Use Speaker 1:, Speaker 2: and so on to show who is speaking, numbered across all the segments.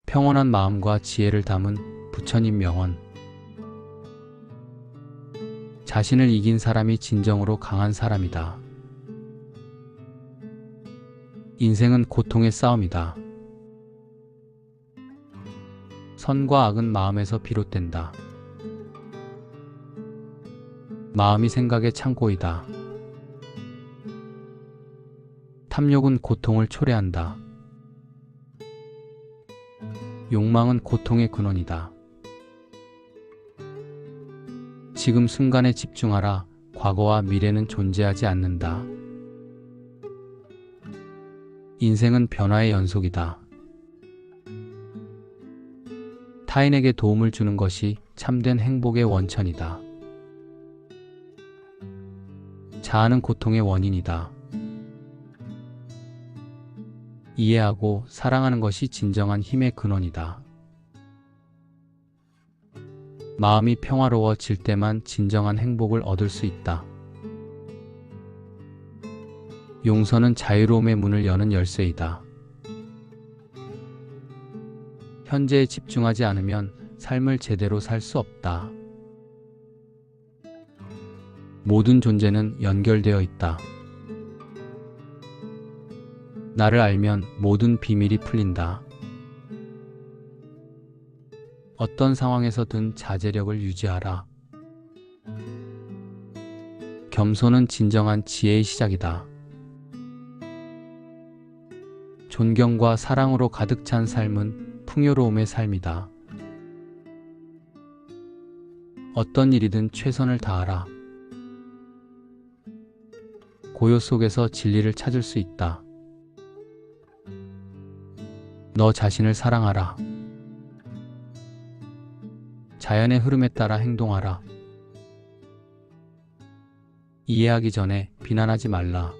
Speaker 1: 평온한 마음과 지혜를 담은 부처님 명언. 자신을 이긴 사람이 진정으로 강한 사람이다. 인생은 고통의 싸움이다. 선과 악은 마음에서 비롯된다. 마음이 생각의 창고이다. 탐욕은 고통을 초래한다. 욕망은 고통의 근원이다. 지금 순간에 집중하라. 과거와 미래는 존재하지 않는다. 인생은 변화의 연속이다. 타인에게 도움을 주는 것이 참된 행복의 원천이다. 자아는 고통의 원인이다. 이해하고 사랑하는 것이 진정한 힘의 근원이다. 마음이 평화로워질 때만 진정한 행복을 얻을 수 있다. 용서는 자유로움의 문을 여는 열쇠이다. 현재에 집중하지 않으면 삶을 제대로 살 수 없다. 모든 존재는 연결되어 있다. 나를 알면 모든 비밀이 풀린다. 어떤 상황에서든 자제력을 유지하라. 겸손은 진정한 지혜의 시작이다. 존경과 사랑으로 가득 찬 삶은 풍요로움의 삶이다. 어떤 일이든 최선을 다하라. 고요 속에서 진리를 찾을 수 있다. 너 자신을 사랑하라. 자연의 흐름에 따라 행동하라. 이해하기 전에 비난하지 말라.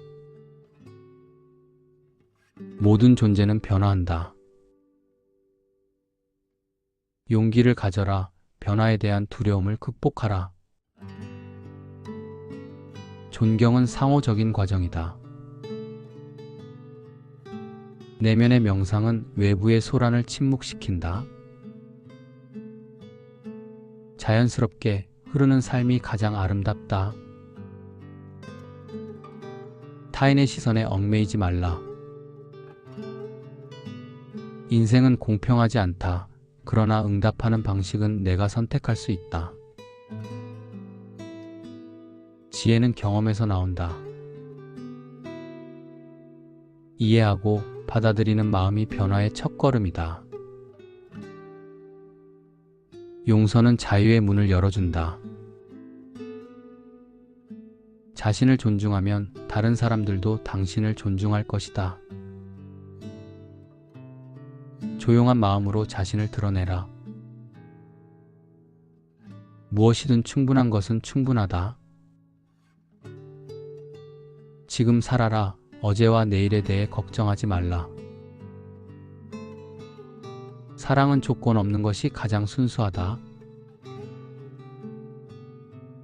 Speaker 1: 모든 존재는 변화한다. 용기를 가져라. 변화에 대한 두려움을 극복하라. 존경은 상호적인 과정이다. 내면의 명상은 외부의 소란을 침묵시킨다. 자연스럽게 흐르는 삶이 가장 아름답다. 타인의 시선에 얽매이지 말라. 인생은 공평하지 않다. 그러나 응답하는 방식은 내가 선택할 수 있다. 지혜는 경험에서 나온다. 이해하고 받아들이는 마음이 변화의 첫걸음이다. 용서는 자유의 문을 열어준다. 자신을 존중하면 다른 사람들도 당신을 존중할 것이다. 조용한 마음으로 자신을 드러내라. 무엇이든 충분한 것은 충분하다. 지금 살아라. 어제와 내일에 대해 걱정하지 말라. 사랑은 조건 없는 것이 가장 순수하다.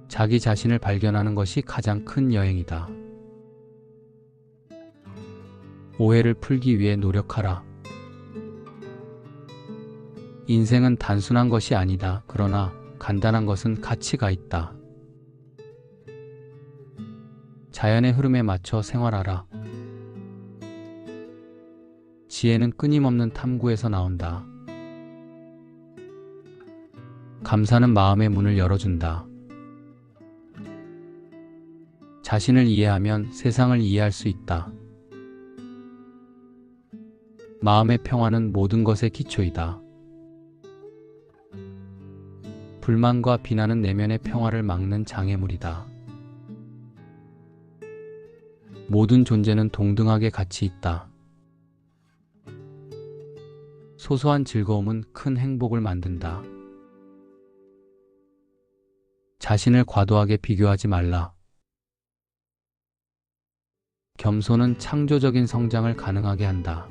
Speaker 1: 자기 자신을 발견하는 것이 가장 큰 여행이다. 오해를 풀기 위해 노력하라. 인생은 단순한 것이 아니다. 그러나 간단한 것은 가치가 있다. 자연의 흐름에 맞춰 생활하라. 지혜는 끊임없는 탐구에서 나온다. 감사는 마음의 문을 열어준다. 자신을 이해하면 세상을 이해할 수 있다. 마음의 평화는 모든 것의 기초이다. 불만과 비난은 내면의 평화를 막는 장애물이다. 모든 존재는 동등하게 가치 있다. 소소한 즐거움은 큰 행복을 만든다. 자신을 과도하게 비교하지 말라. 겸손은 창조적인 성장을 가능하게 한다.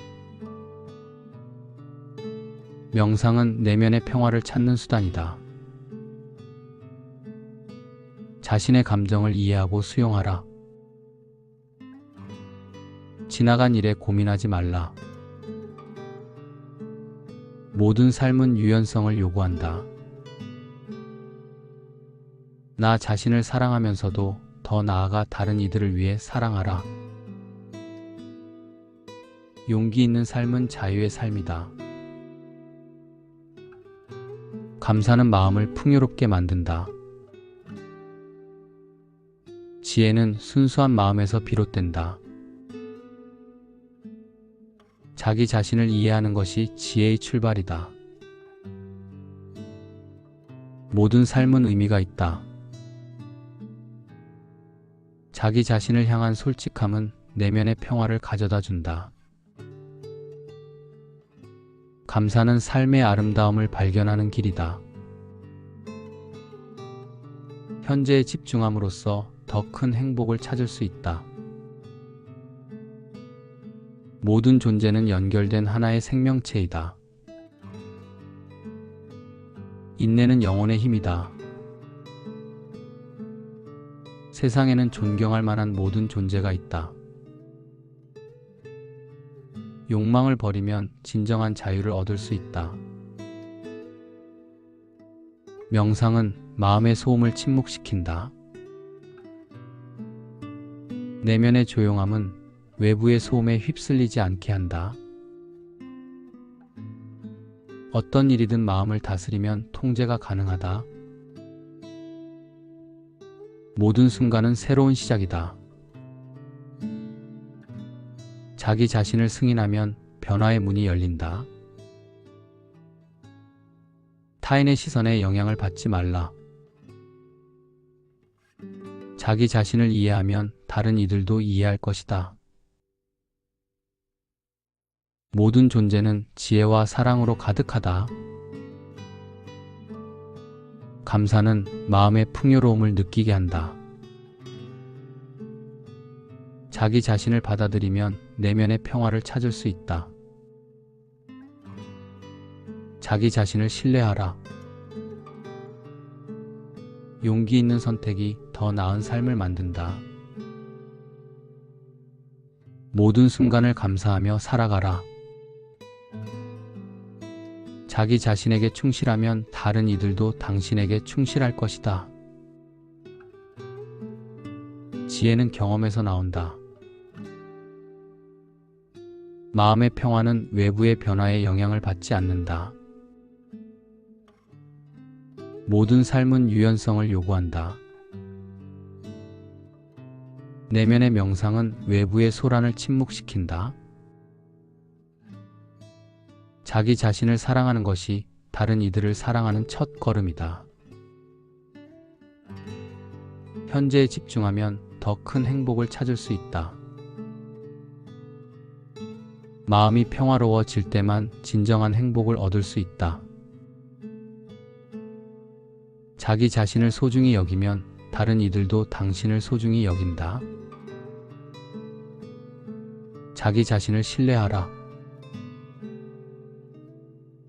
Speaker 1: 명상은 내면의 평화를 찾는 수단이다. 자신의 감정을 이해하고 수용하라. 지나간 일에 고민하지 말라. 모든 삶은 유연성을 요구한다. 나 자신을 사랑하면서도 더 나아가 다른 이들을 위해 사랑하라. 용기 있는 삶은 자유의 삶이다. 감사는 마음을 풍요롭게 만든다. 지혜는 순수한 마음에서 비롯된다. 자기 자신을 이해하는 것이 지혜의 출발이다. 모든 삶은 의미가 있다. 자기 자신을 향한 솔직함은 내면의 평화를 가져다 준다. 감사는 삶의 아름다움을 발견하는 길이다. 현재에 집중함으로써 더 큰 행복을 찾을 수 있다. 모든 존재는 연결된 하나의 생명체이다. 인내는 영혼의 힘이다. 세상에는 존경할 만한 모든 존재가 있다. 욕망을 버리면 진정한 자유를 얻을 수 있다. 명상은 마음의 소음을 침묵시킨다. 내면의 조용함은 외부의 소음에 휩쓸리지 않게 한다. 어떤 일이든 마음을 다스리면 통제가 가능하다. 모든 순간은 새로운 시작이다. 자기 자신을 승인하면 변화의 문이 열린다. 타인의 시선에 영향을 받지 말라. 자기 자신을 이해하면 다른 이들도 이해할 것이다. 모든 존재는 지혜와 사랑으로 가득하다. 감사는 마음의 풍요로움을 느끼게 한다. 자기 자신을 받아들이면 내면의 평화를 찾을 수 있다. 자기 자신을 신뢰하라. 용기 있는 선택이 더 나은 삶을 만든다. 모든 순간을 감사하며 살아가라. 자기 자신에게 충실하면 다른 이들도 당신에게 충실할 것이다. 지혜는 경험에서 나온다. 마음의 평화는 외부의 변화에 영향을 받지 않는다. 모든 삶은 유연성을 요구한다. 내면의 명상은 외부의 소란을 침묵시킨다. 자기 자신을 사랑하는 것이 다른 이들을 사랑하는 첫 걸음이다. 현재에 집중하면 더 큰 행복을 찾을 수 있다. 마음이 평화로워질 때만 진정한 행복을 얻을 수 있다. 자기 자신을 소중히 여기면 다른 이들도 당신을 소중히 여긴다. 자기 자신을 신뢰하라.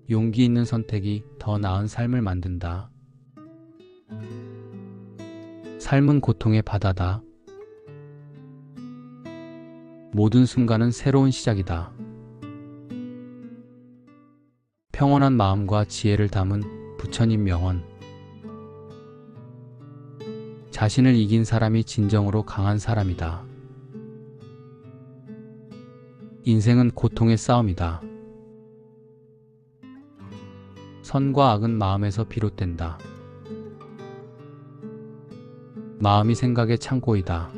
Speaker 1: 용기 있는 선택이 더 나은 삶을 만든다. 삶은 고통의 바다다. 모든 순간은 새로운 시작이다. 평온한 마음과 지혜를 담은 부처님 명언. 자신을 이긴 사람이 진정으로 강한 사람이다. 인생은 고통의 싸움이다. 선과 악은 마음에서 비롯된다. 마음이 생각의 창고이다.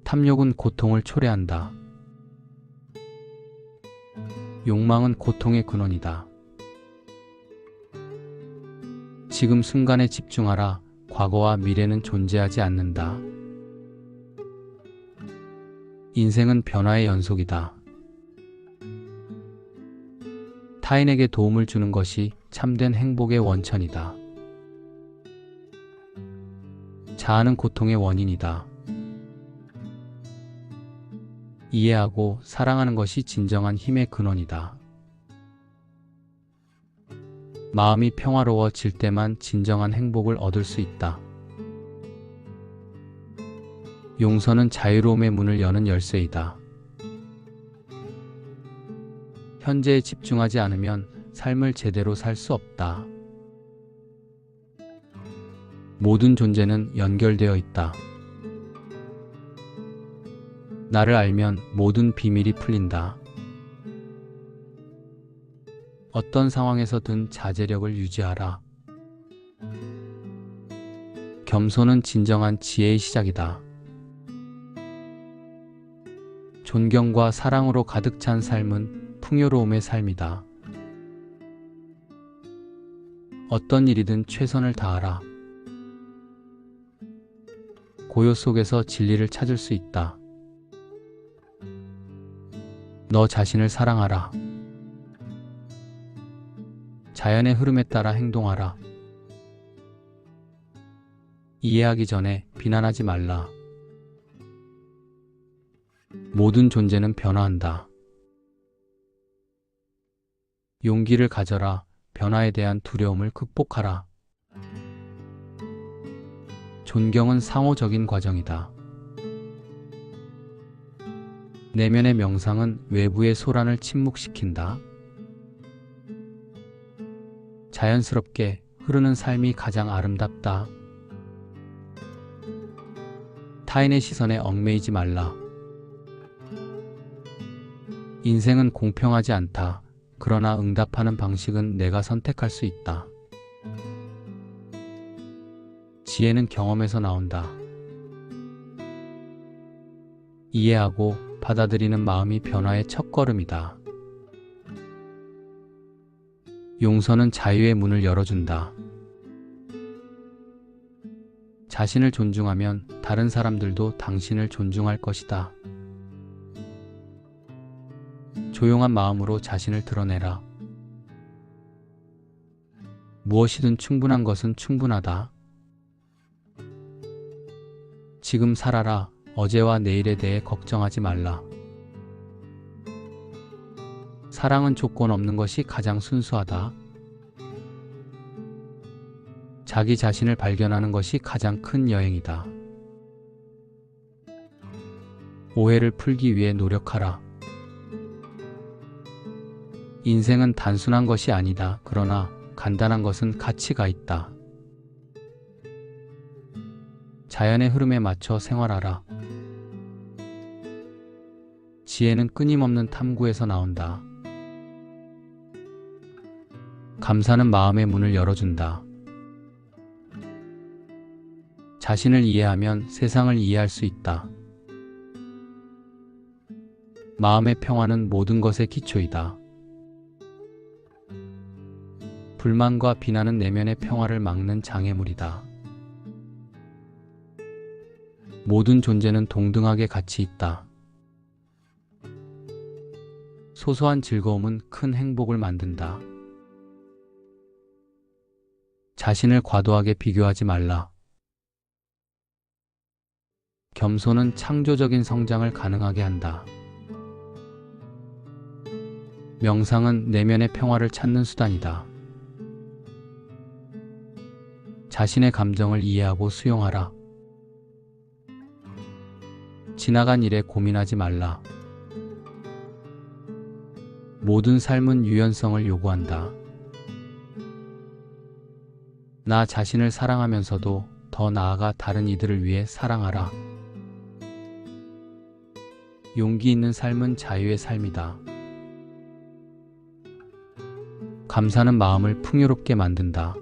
Speaker 1: 탐욕은 고통을 초래한다. 욕망은 고통의 근원이다. 지금 순간에 집중하라. 과거와 미래는 존재하지 않는다. 인생은 변화의 연속이다. 타인에게 도움을 주는 것이 참된 행복의 원천이다. 자아는 고통의 원인이다. 이해하고 사랑하는 것이 진정한 힘의 근원이다. 마음이 평화로워질 때만 진정한 행복을 얻을 수 있다. 용서는 자유로움의 문을 여는 열쇠이다. 현재에 집중하지 않으면 삶을 제대로 살 수 없다. 모든 존재는 연결되어 있다. 나를 알면 모든 비밀이 풀린다. 어떤 상황에서든 자제력을 유지하라. 겸손은 진정한 지혜의 시작이다. 존경과 사랑으로 가득 찬 삶은 풍요로움의 삶이다. 어떤 일이든 최선을 다하라. 고요 속에서 진리를 찾을 수 있다. 너 자신을 사랑하라. 자연의 흐름에 따라 행동하라. 이해하기 전에 비난하지 말라. 모든 존재는 변화한다. 용기를 가져라. 변화에 대한 두려움을 극복하라. 존경은 상호적인 과정이다. 내면의 명상은 외부의 소란을 침묵시킨다. 자연스럽게 흐르는 삶이 가장 아름답다. 타인의 시선에 얽매이지 말라. 인생은 공평하지 않다. 그러나 응답하는 방식은 내가 선택할 수 있다. 지혜는 경험에서 나온다. 이해하고 받아들이는 마음이 변화의 첫걸음이다. 용서는 자유의 문을 열어준다. 자신을 존중하면 다른 사람들도 당신을 존중할 것이다. 조용한 마음으로 자신을 드러내라. 무엇이든 충분한 것은 충분하다. 지금 살아라. 어제와 내일에 대해 걱정하지 말라. 사랑은 조건 없는 것이 가장 순수하다. 자기 자신을 발견하는 것이 가장 큰 여행이다. 오해를 풀기 위해 노력하라. 인생은 단순한 것이 아니다. 그러나 간단한 것은 가치가 있다. 자연의 흐름에 맞춰 생활하라. 지혜는 끊임없는 탐구에서 나온다. 감사는 마음의 문을 열어준다. 자신을 이해하면 세상을 이해할 수 있다. 마음의 평화는 모든 것의 기초이다. 불만과 비난은 내면의 평화를 막는 장애물이다. 모든 존재는 동등하게 가치 있다. 소소한 즐거움은 큰 행복을 만든다. 자신을 과도하게 비교하지 말라. 겸손은 창조적인 성장을 가능하게 한다. 명상은 내면의 평화를 찾는 수단이다. 자신의 감정을 이해하고 수용하라. 지나간 일에 고민하지 말라. 모든 삶은 유연성을 요구한다. 나 자신을 사랑하면서도 더 나아가 다른 이들을 위해 사랑하라. 용기 있는 삶은 자유의 삶이다. 감사는 마음을 풍요롭게 만든다.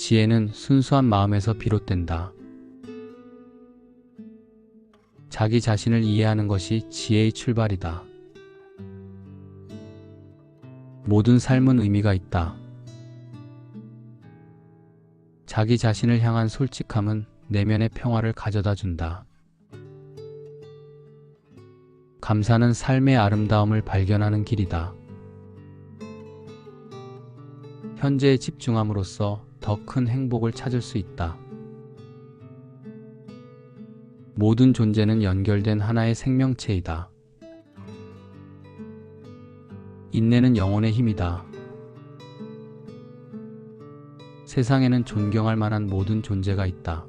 Speaker 1: 지혜는 순수한 마음에서 비롯된다. 자기 자신을 이해하는 것이 지혜의 출발이다. 모든 삶은 의미가 있다. 자기 자신을 향한 솔직함은 내면의 평화를 가져다 준다. 감사는 삶의 아름다움을 발견하는 길이다. 현재에 집중함으로써 더 큰 행복을 찾을 수 있다. 모든 존재는 연결된 하나의 생명체이다. 인내는 영혼의 힘이다. 세상에는 존경할 만한 모든 존재가 있다.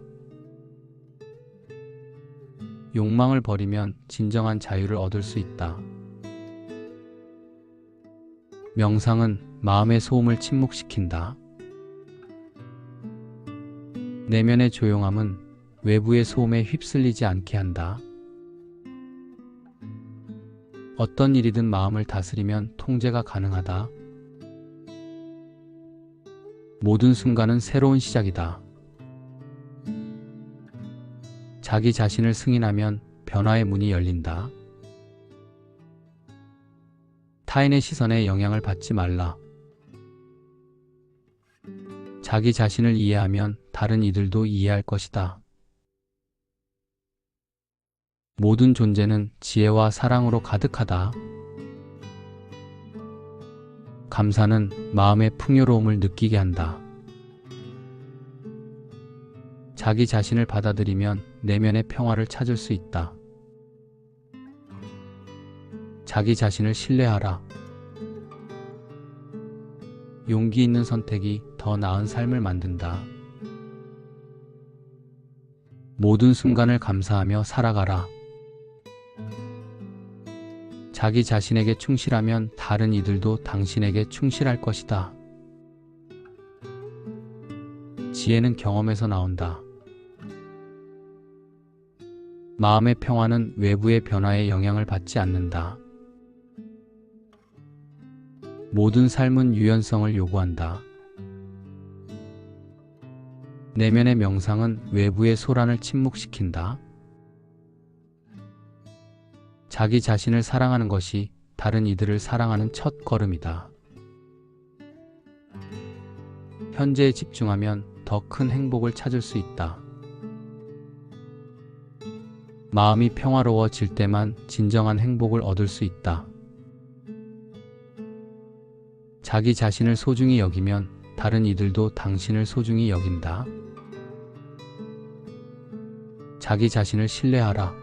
Speaker 1: 욕망을 버리면 진정한 자유를 얻을 수 있다. 명상은 마음의 소음을 침묵시킨다. 내면의 조용함은 외부의 소음에 휩쓸리지 않게 한다. 어떤 일이든 마음을 다스리면 통제가 가능하다. 모든 순간은 새로운 시작이다. 자기 자신을 승인하면 변화의 문이 열린다. 타인의 시선에 영향을 받지 말라. 자기 자신을 이해하면 다른 이들도 이해할 것이다. 모든 존재는 지혜와 사랑으로 가득하다. 감사는 마음의 풍요로움을 느끼게 한다. 자기 자신을 받아들이면 내면의 평화를 찾을 수 있다. 자기 자신을 신뢰하라. 용기 있는 선택이 더 나은 삶을 만든다. 모든 순간을 감사하며 살아가라. 자기 자신에게 충실하면 다른 이들도 당신에게 충실할 것이다. 지혜는 경험에서 나온다. 마음의 평화는 외부의 변화에 영향을 받지 않는다. 모든 삶은 유연성을 요구한다. 내면의 명상은 외부의 소란을 침묵시킨다. 자기 자신을 사랑하는 것이 다른 이들을 사랑하는 첫 걸음이다. 현재에 집중하면 더 큰 행복을 찾을 수 있다. 마음이 평화로워질 때만 진정한 행복을 얻을 수 있다. 자기 자신을 소중히 여기면 다른 이들도 당신을 소중히 여긴다. 자기 자신을 신뢰하라.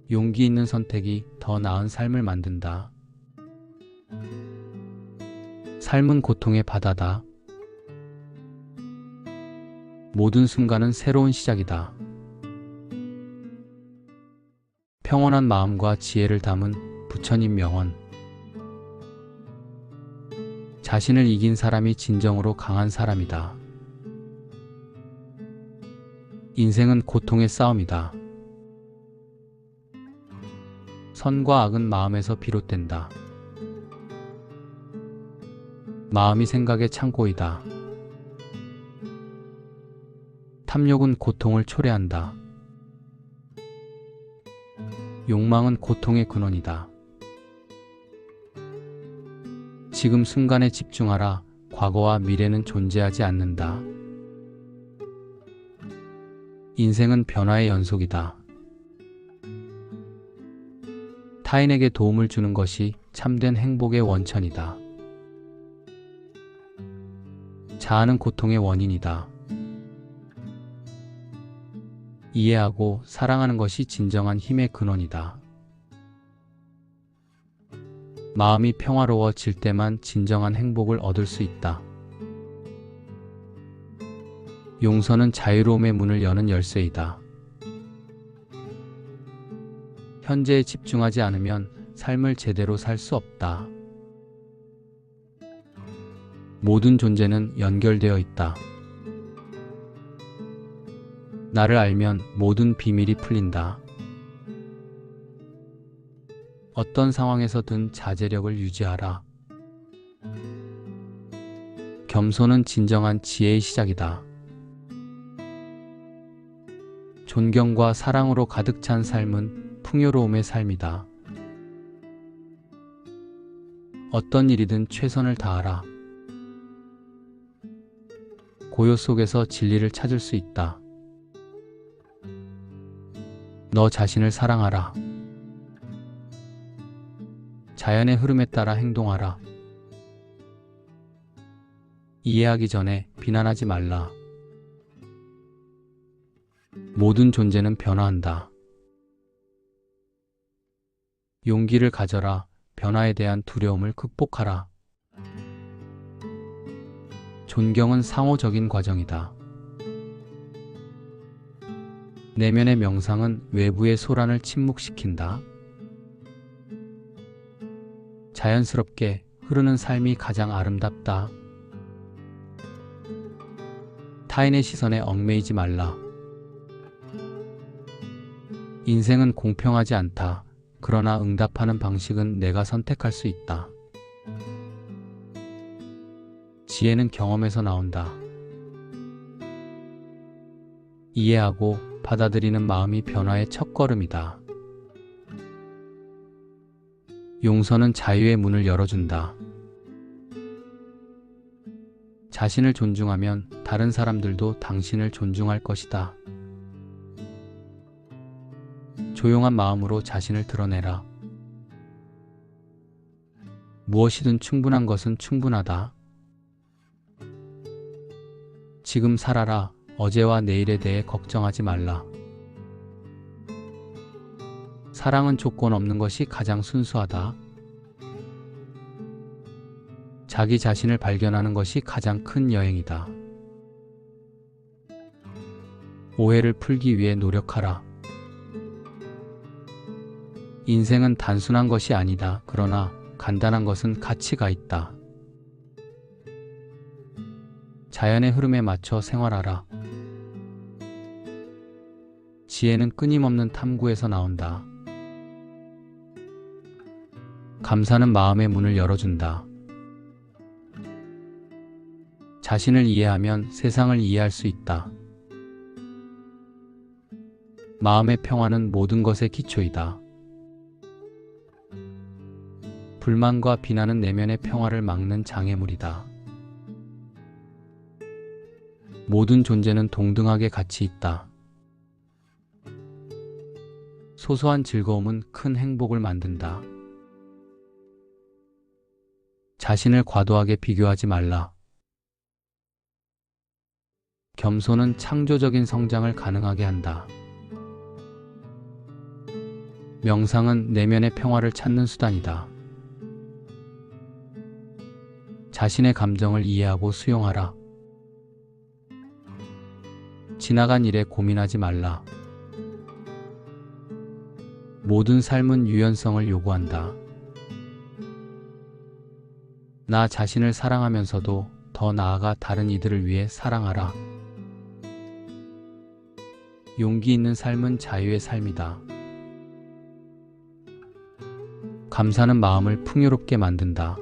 Speaker 1: 용기 있는 선택이 더 나은 삶을 만든다. 삶은 고통의 바다다. 모든 순간은 새로운 시작이다. 평온한 마음과 지혜를 담은 부처님 명언. 자신을 이긴 사람이 진정으로 강한 사람이다. 인생은 고통의 싸움이다. 선과 악은 마음에서 비롯된다. 마음이 생각의 창고이다. 탐욕은 고통을 초래한다. 욕망은 고통의 근원이다. 지금 순간에 집중하라. 과거와 미래는 존재하지 않는다. 인생은 변화의 연속이다. 타인에게 도움을 주는 것이 참된 행복의 원천이다. 자아는 고통의 원인이다. 이해하고 사랑하는 것이 진정한 힘의 근원이다. 마음이 평화로워질 때만 진정한 행복을 얻을 수 있다. 용서는 자유로움의 문을 여는 열쇠이다. 현재에 집중하지 않으면 삶을 제대로 살 수 없다. 모든 존재는 연결되어 있다. 나를 알면 모든 비밀이 풀린다. 어떤 상황에서든 자제력을 유지하라. 겸손은 진정한 지혜의 시작이다. 존경과 사랑으로 가득 찬 삶은 풍요로움의 삶이다. 어떤 일이든 최선을 다하라. 고요 속에서 진리를 찾을 수 있다. 너 자신을 사랑하라. 자연의 흐름에 따라 행동하라. 이해하기 전에 비난하지 말라. 모든 존재는 변화한다. 용기를 가져라. 변화에 대한 두려움을 극복하라. 존경은 상호적인 과정이다. 내면의 명상은 외부의 소란을 침묵시킨다. 자연스럽게 흐르는 삶이 가장 아름답다. 타인의 시선에 얽매이지 말라. 인생은 공평하지 않다. 그러나 응답하는 방식은 내가 선택할 수 있다. 지혜는 경험에서 나온다. 이해하고 받아들이는 마음이 변화의 첫걸음이다. 용서는 자유의 문을 열어준다. 자신을 존중하면 다른 사람들도 당신을 존중할 것이다. 조용한 마음으로 자신을 드러내라. 무엇이든 충분한 것은 충분하다. 지금 살아라. 어제와 내일에 대해 걱정하지 말라. 사랑은 조건 없는 것이 가장 순수하다. 자기 자신을 발견하는 것이 가장 큰 여행이다. 오해를 풀기 위해 노력하라. 인생은 단순한 것이 아니다. 그러나 간단한 것은 가치가 있다. 자연의 흐름에 맞춰 생활하라. 지혜는 끊임없는 탐구에서 나온다. 감사는 마음의 문을 열어준다. 자신을 이해하면 세상을 이해할 수 있다. 마음의 평화는 모든 것의 기초이다. 불만과 비난은 내면의 평화를 막는 장애물이다. 모든 존재는 동등하게 가치 있다. 소소한 즐거움은 큰 행복을 만든다. 자신을 과도하게 비교하지 말라. 겸손은 창조적인 성장을 가능하게 한다. 명상은 내면의 평화를 찾는 수단이다. 자신의 감정을 이해하고 수용하라. 지나간 일에 고민하지 말라. 모든 삶은 유연성을 요구한다. 나 자신을 사랑하면서도 더 나아가 다른 이들을 위해 사랑하라. 용기 있는 삶은 자유의 삶이다. 감사는 마음을 풍요롭게 만든다.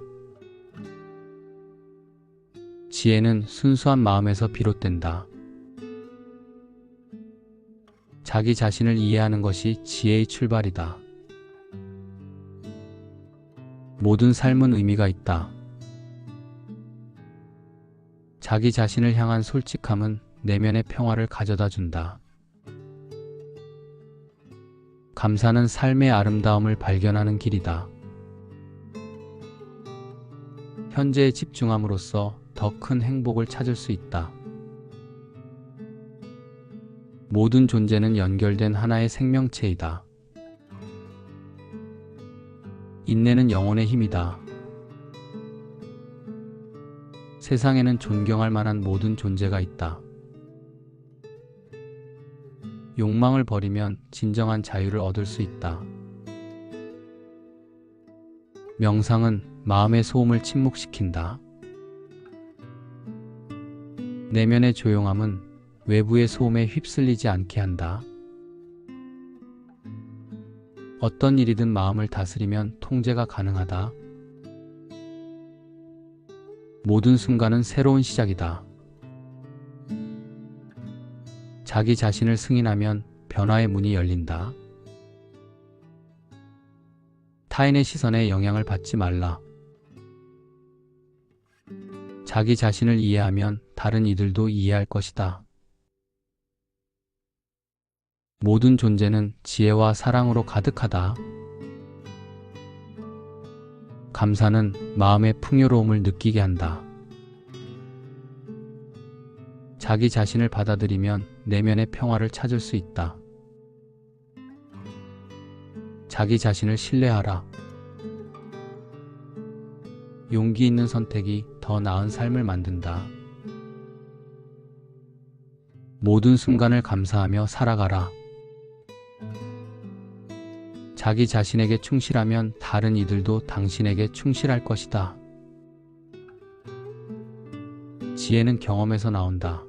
Speaker 1: 지혜는 순수한 마음에서 비롯된다. 자기 자신을 이해하는 것이 지혜의 출발이다. 모든 삶은 의미가 있다. 자기 자신을 향한 솔직함은 내면의 평화를 가져다 준다. 감사는 삶의 아름다움을 발견하는 길이다. 현재에 집중함으로써 더 큰 행복을 찾을 수 있다. 모든 존재는 연결된 하나의 생명체이다. 인내는 영혼의 힘이다. 세상에는 존경할 만한 모든 존재가 있다. 욕망을 버리면 진정한 자유를 얻을 수 있다. 명상은 마음의 소음을 침묵시킨다. 내면의 조용함은 외부의 소음에 휩쓸리지 않게 한다. 어떤 일이든 마음을 다스리면 통제가 가능하다. 모든 순간은 새로운 시작이다. 자기 자신을 승인하면 변화의 문이 열린다. 타인의 시선에 영향을 받지 말라. 자기 자신을 이해하면 다른 이들도 이해할 것이다. 모든 존재는 지혜와 사랑으로 가득하다. 감사는 마음의 풍요로움을 느끼게 한다. 자기 자신을 받아들이면 내면의 평화를 찾을 수 있다. 자기 자신을 신뢰하라. 용기 있는 선택이 더 나은 삶을 만든다. 모든 순간을 감사하며 살아가라. 자기 자신에게 충실하면 다른 이들도 당신에게 충실할 것이다. 지혜는 경험에서 나온다.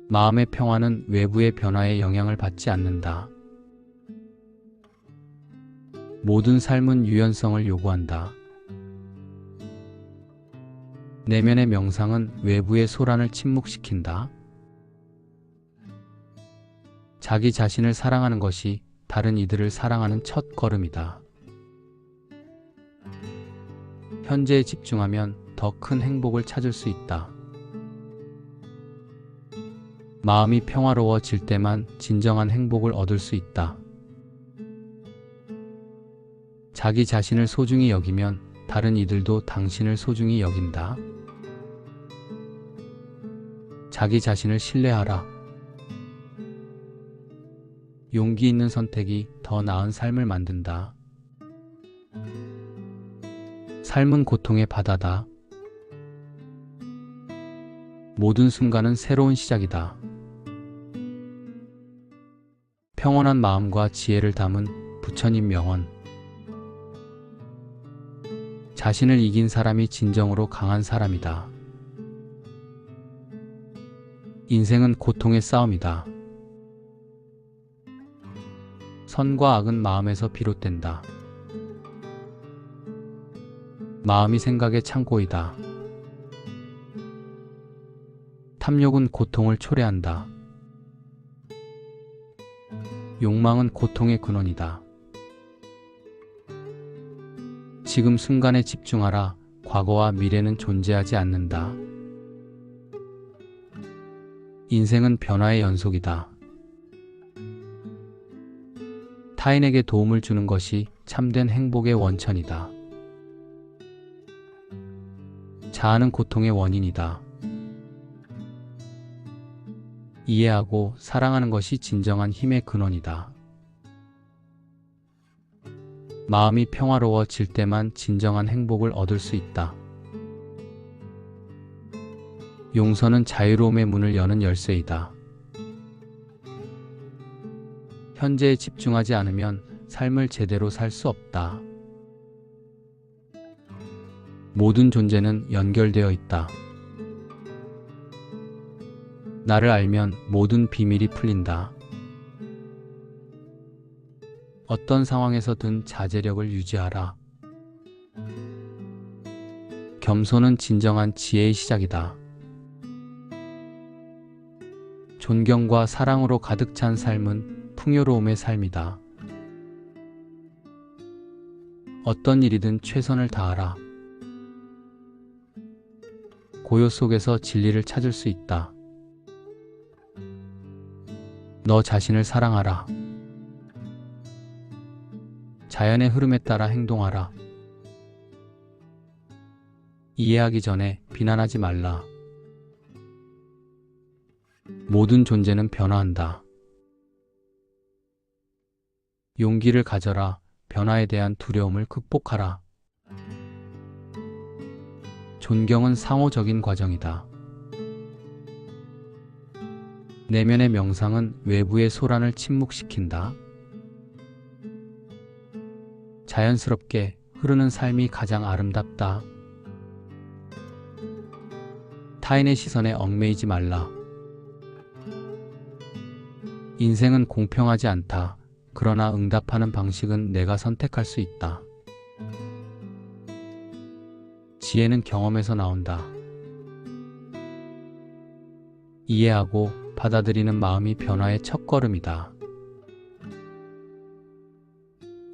Speaker 1: 마음의 평화는 외부의 변화에 영향을 받지 않는다. 모든 삶은 유연성을 요구한다. 내면의 명상은 외부의 소란을 침묵시킨다. 자기 자신을 사랑하는 것이 다른 이들을 사랑하는 첫 걸음이다. 현재에 집중하면 더 큰 행복을 찾을 수 있다. 마음이 평화로워질 때만 진정한 행복을 얻을 수 있다. 자기 자신을 소중히 여기면 다른 이들도 당신을 소중히 여긴다. 자기 자신을 신뢰하라. 용기 있는 선택이 더 나은 삶을 만든다. 삶은 고통의 바다다. 모든 순간은 새로운 시작이다. 평온한 마음과 지혜를 담은 부처님 명언. 자신을 이긴 사람이 진정으로 강한 사람이다. 인생은 고통의 싸움이다. 선과 악은 마음에서 비롯된다. 마음이 생각의 창고이다. 탐욕은 고통을 초래한다. 욕망은 고통의 근원이다. 지금 순간에 집중하라. 과거와 미래는 존재하지 않는다. 인생은 변화의 연속이다. 타인에게 도움을 주는 것이 참된 행복의 원천이다. 자아는 고통의 원인이다. 이해하고 사랑하는 것이 진정한 힘의 근원이다. 마음이 평화로워질 때만 진정한 행복을 얻을 수 있다. 용서는 자유로움의 문을 여는 열쇠이다. 현재에 집중하지 않으면 삶을 제대로 살 수 없다. 모든 존재는 연결되어 있다. 나를 알면 모든 비밀이 풀린다. 어떤 상황에서든 자제력을 유지하라. 겸손은 진정한 지혜의 시작이다. 존경과 사랑으로 가득 찬 삶은 풍요로움의 삶이다. 어떤 일이든 최선을 다하라. 고요 속에서 진리를 찾을 수 있다. 너 자신을 사랑하라. 자연의 흐름에 따라 행동하라. 이해하기 전에 비난하지 말라. 모든 존재는 변화한다. 용기를 가져라. 변화에 대한 두려움을 극복하라. 존경은 상호적인 과정이다. 내면의 명상은 외부의 소란을 침묵시킨다. 자연스럽게 흐르는 삶이 가장 아름답다. 타인의 시선에 얽매이지 말라. 인생은 공평하지 않다. 그러나 응답하는 방식은 내가 선택할 수 있다. 지혜는 경험에서 나온다. 이해하고 받아들이는 마음이 변화의 첫걸음이다.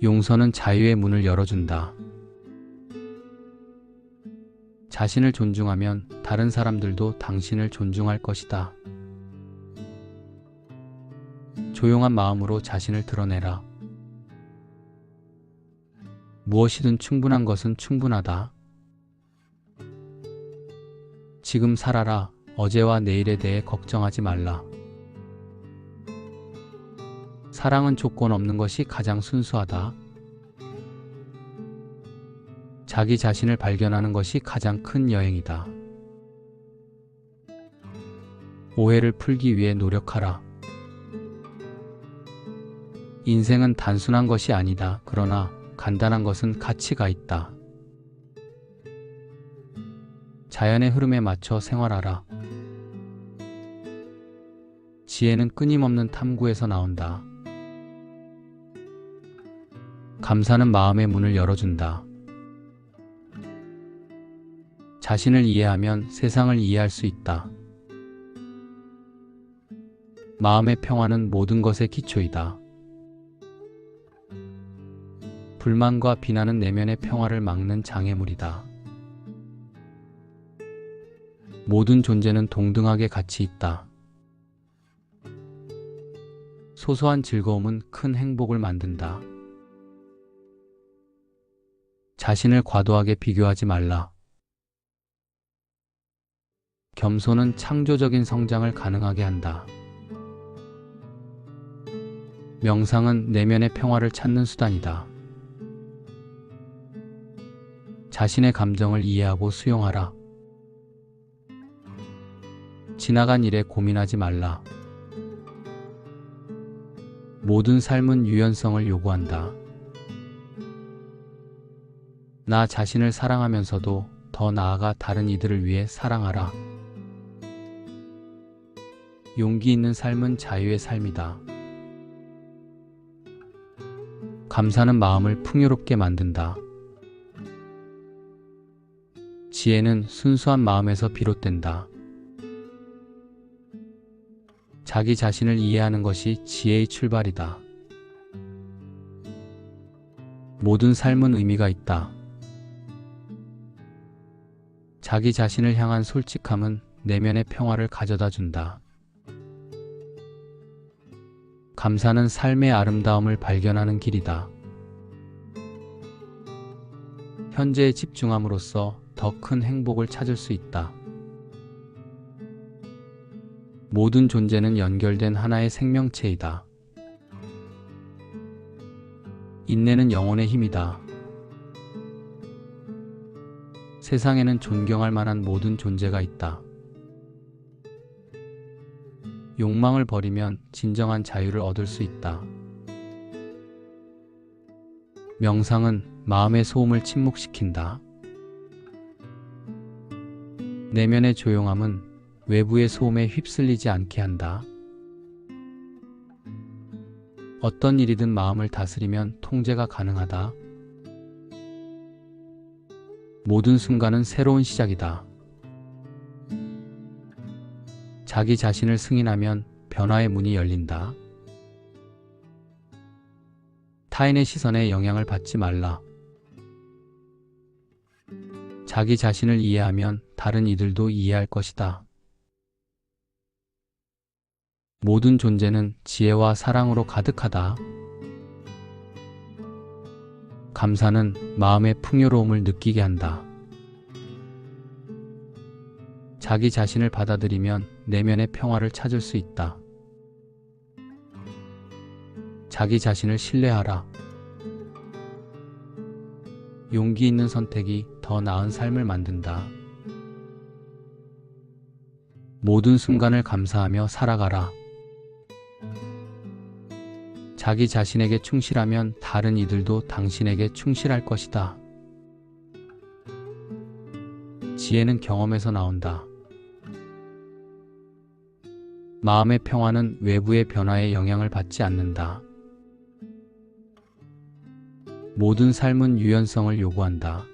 Speaker 1: 용서는 자유의 문을 열어준다. 자신을 존중하면 다른 사람들도 당신을 존중할 것이다. 조용한 마음으로 자신을 드러내라. 무엇이든 충분한 것은 충분하다. 지금 살아라. 어제와 내일에 대해 걱정하지 말라. 사랑은 조건 없는 것이 가장 순수하다. 자기 자신을 발견하는 것이 가장 큰 여행이다. 오해를 풀기 위해 노력하라. 인생은 단순한 것이 아니다. 그러나 간단한 것은 가치가 있다. 자연의 흐름에 맞춰 생활하라. 지혜는 끊임없는 탐구에서 나온다. 감사는 마음의 문을 열어준다. 자신을 이해하면 세상을 이해할 수 있다. 마음의 평화는 모든 것의 기초이다. 불만과 비난은 내면의 평화를 막는 장애물이다. 모든 존재는 동등하게 가치 있다. 소소한 즐거움은 큰 행복을 만든다. 자신을 과도하게 비교하지 말라. 겸손은 창조적인 성장을 가능하게 한다. 명상은 내면의 평화를 찾는 수단이다. 자신의 감정을 이해하고 수용하라. 지나간 일에 고민하지 말라. 모든 삶은 유연성을 요구한다. 나 자신을 사랑하면서도 더 나아가 다른 이들을 위해 사랑하라. 용기 있는 삶은 자유의 삶이다. 감사는 마음을 풍요롭게 만든다. 지혜는 순수한 마음에서 비롯된다. 자기 자신을 이해하는 것이 지혜의 출발이다. 모든 삶은 의미가 있다. 자기 자신을 향한 솔직함은 내면의 평화를 가져다 준다. 감사는 삶의 아름다움을 발견하는 길이다. 현재에 집중함으로써 더 큰 행복을 찾을 수 있다. 모든 존재는 연결된 하나의 생명체이다. 인내는 영혼의 힘이다. 세상에는 존경할 만한 모든 존재가 있다. 욕망을 버리면 진정한 자유를 얻을 수 있다. 명상은 마음의 소음을 침묵시킨다. 내면의 조용함은 외부의 소음에 휩쓸리지 않게 한다. 어떤 일이든 마음을 다스리면 통제가 가능하다. 모든 순간은 새로운 시작이다. 자기 자신을 승인하면 변화의 문이 열린다. 타인의 시선에 영향을 받지 말라. 자기 자신을 이해하면 다른 이들도 이해할 것이다. 모든 존재는 지혜와 사랑으로 가득하다. 감사는 마음의 풍요로움을 느끼게 한다. 자기 자신을 받아들이면 내면의 평화를 찾을 수 있다. 자기 자신을 신뢰하라. 용기 있는 선택이 더 나은 삶을 만든다. 모든 순간을 감사하며 살아가라. 자기 자신에게 충실하면 다른 이들도 당신에게 충실할 것이다. 지혜는 경험에서 나온다. 마음의 평화는 외부의 변화에 영향을 받지 않는다. 모든 삶은 유연성을 요구한다.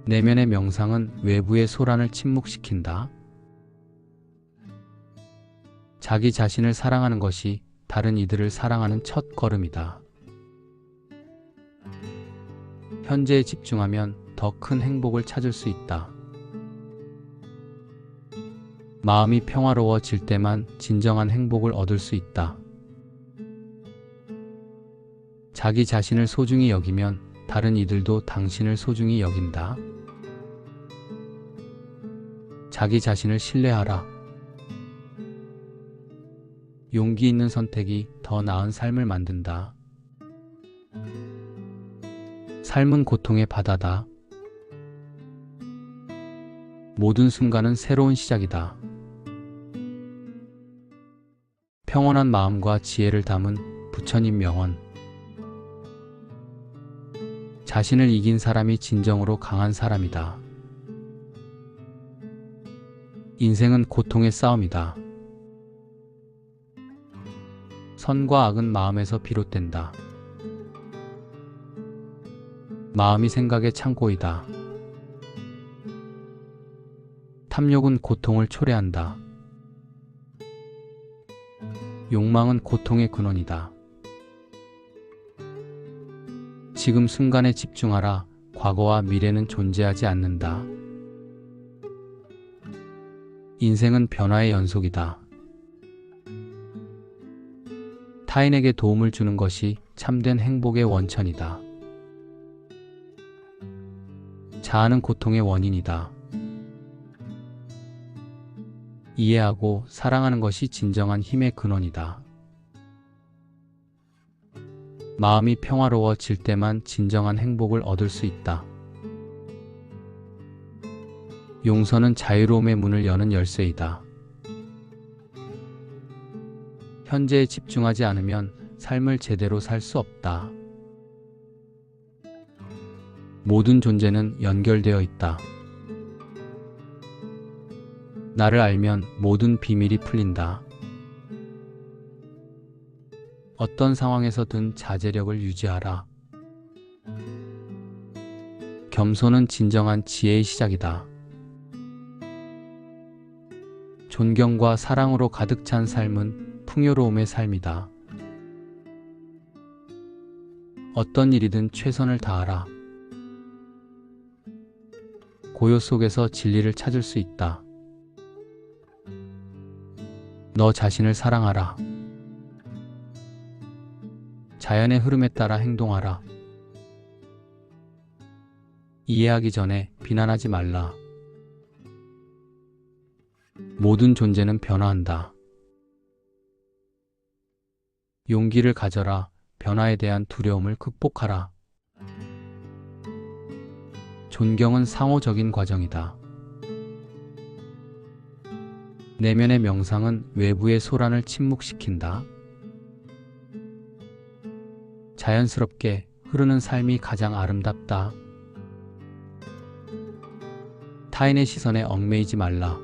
Speaker 1: 내면의 명상은 외부의 소란을 침묵시킨다. 자기 자신을 사랑하는 것이 다른 이들을 사랑하는 첫 걸음이다. 현재에 집중하면 더 큰 행복을 찾을 수 있다. 마음이 평화로워질 때만 진정한 행복을 얻을 수 있다. 자기 자신을 소중히 여기면 다른 이들도 당신을 소중히 여긴다. 자기 자신을 신뢰하라. 용기 있는 선택이 더 나은 삶을 만든다. 삶은 고통의 바다다. 모든 순간은 새로운 시작이다. 평온한 마음과 지혜를 담은 부처님 명언. 자신을 이긴 사람이 진정으로 강한 사람이다. 인생은 고통의 싸움이다. 선과 악은 마음에서 비롯된다. 마음이 생각의 창고이다. 탐욕은 고통을 초래한다. 욕망은 고통의 근원이다. 지금 순간에 집중하라. 과거와 미래는 존재하지 않는다. 인생은 변화의 연속이다. 타인에게 도움을 주는 것이 참된 행복의 원천이다. 자아는 고통의 원인이다. 이해하고 사랑하는 것이 진정한 힘의 근원이다. 마음이 평화로워질 때만 진정한 행복을 얻을 수 있다. 용서는 자유로움의 문을 여는 열쇠이다. 현재에 집중하지 않으면 삶을 제대로 살 수 없다. 모든 존재는 연결되어 있다. 나를 알면 모든 비밀이 풀린다. 어떤 상황에서든 자제력을 유지하라. 겸손은 진정한 지혜의 시작이다. 존경과 사랑으로 가득 찬 삶은 풍요로움의 삶이다. 어떤 일이든 최선을 다하라. 고요 속에서 진리를 찾을 수 있다. 너 자신을 사랑하라. 자연의 흐름에 따라 행동하라. 이해하기 전에 비난하지 말라. 모든 존재는 변화한다. 용기를 가져라. 변화에 대한 두려움을 극복하라. 존경은 상호적인 과정이다. 내면의 명상은 외부의 소란을 침묵시킨다. 자연스럽게 흐르는 삶이 가장 아름답다. 타인의 시선에 얽매이지 말라.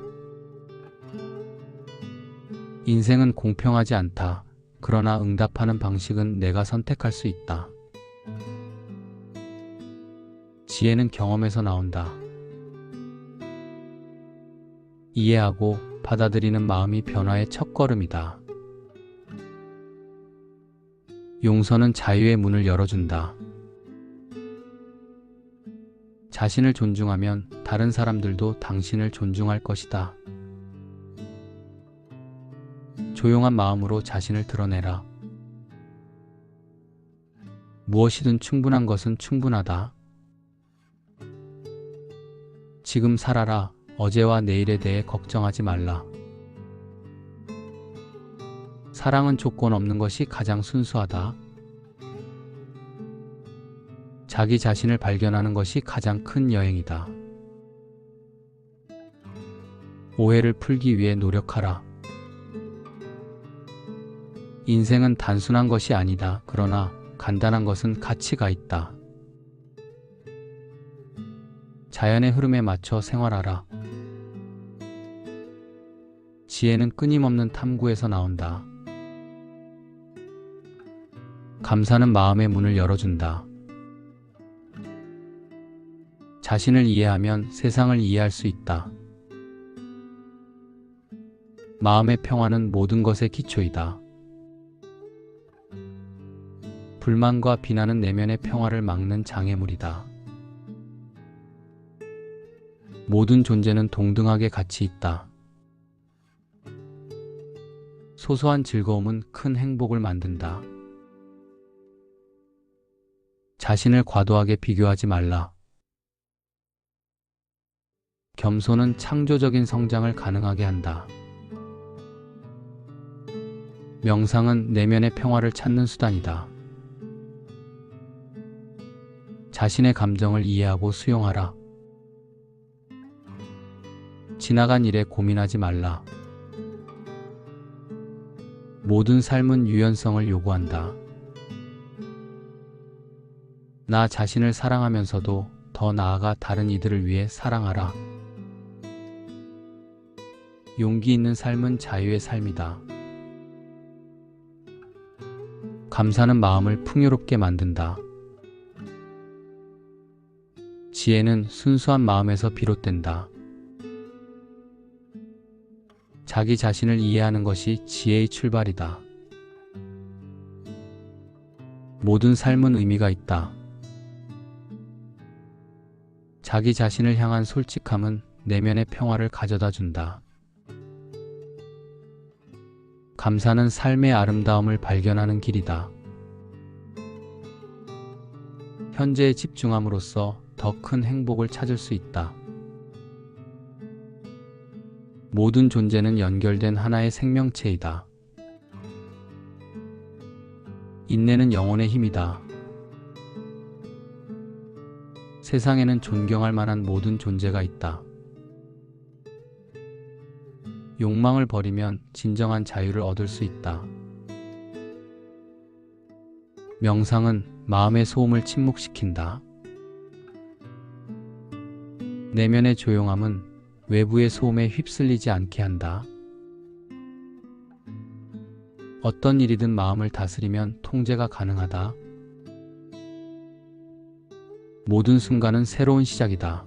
Speaker 1: 인생은 공평하지 않다. 그러나 응답하는 방식은 내가 선택할 수 있다. 지혜는 경험에서 나온다. 이해하고 받아들이는 마음이 변화의 첫걸음이다. 용서는 자유의 문을 열어준다. 자신을 존중하면 다른 사람들도 당신을 존중할 것이다. 조용한 마음으로 자신을 드러내라. 무엇이든 충분한 것은 충분하다. 지금 살아라. 어제와 내일에 대해 걱정하지 말라. 사랑은 조건 없는 것이 가장 순수하다. 자기 자신을 발견하는 것이 가장 큰 여행이다. 오해를 풀기 위해 노력하라. 인생은 단순한 것이 아니다. 그러나 간단한 것은 가치가 있다. 자연의 흐름에 맞춰 생활하라. 지혜는 끊임없는 탐구에서 나온다. 감사는 마음의 문을 열어준다. 자신을 이해하면 세상을 이해할 수 있다. 마음의 평화는 모든 것의 기초이다. 불만과 비난은 내면의 평화를 막는 장애물이다. 모든 존재는 동등하게 가치 있다. 소소한 즐거움은 큰 행복을 만든다. 자신을 과도하게 비교하지 말라. 겸손은 창조적인 성장을 가능하게 한다. 명상은 내면의 평화를 찾는 수단이다. 자신의 감정을 이해하고 수용하라. 지나간 일에 고민하지 말라. 모든 삶은 유연성을 요구한다. 나 자신을 사랑하면서도 더 나아가 다른 이들을 위해 사랑하라. 용기 있는 삶은 자유의 삶이다. 감사는 마음을 풍요롭게 만든다. 지혜는 순수한 마음에서 비롯된다. 자기 자신을 이해하는 것이 지혜의 출발이다. 모든 삶은 의미가 있다. 자기 자신을 향한 솔직함은 내면의 평화를 가져다 준다. 감사는 삶의 아름다움을 발견하는 길이다. 현재에 집중함으로써 더 큰 행복을 찾을 수 있다. 모든 존재는 연결된 하나의 생명체이다. 인내는 영혼의 힘이다. 세상에는 존경할 만한 모든 존재가 있다. 욕망을 버리면 진정한 자유를 얻을 수 있다. 명상은 마음의 소음을 침묵시킨다. 내면의 조용함은 외부의 소음에 휩쓸리지 않게 한다. 어떤 일이든 마음을 다스리면 통제가 가능하다. 모든 순간은 새로운 시작이다.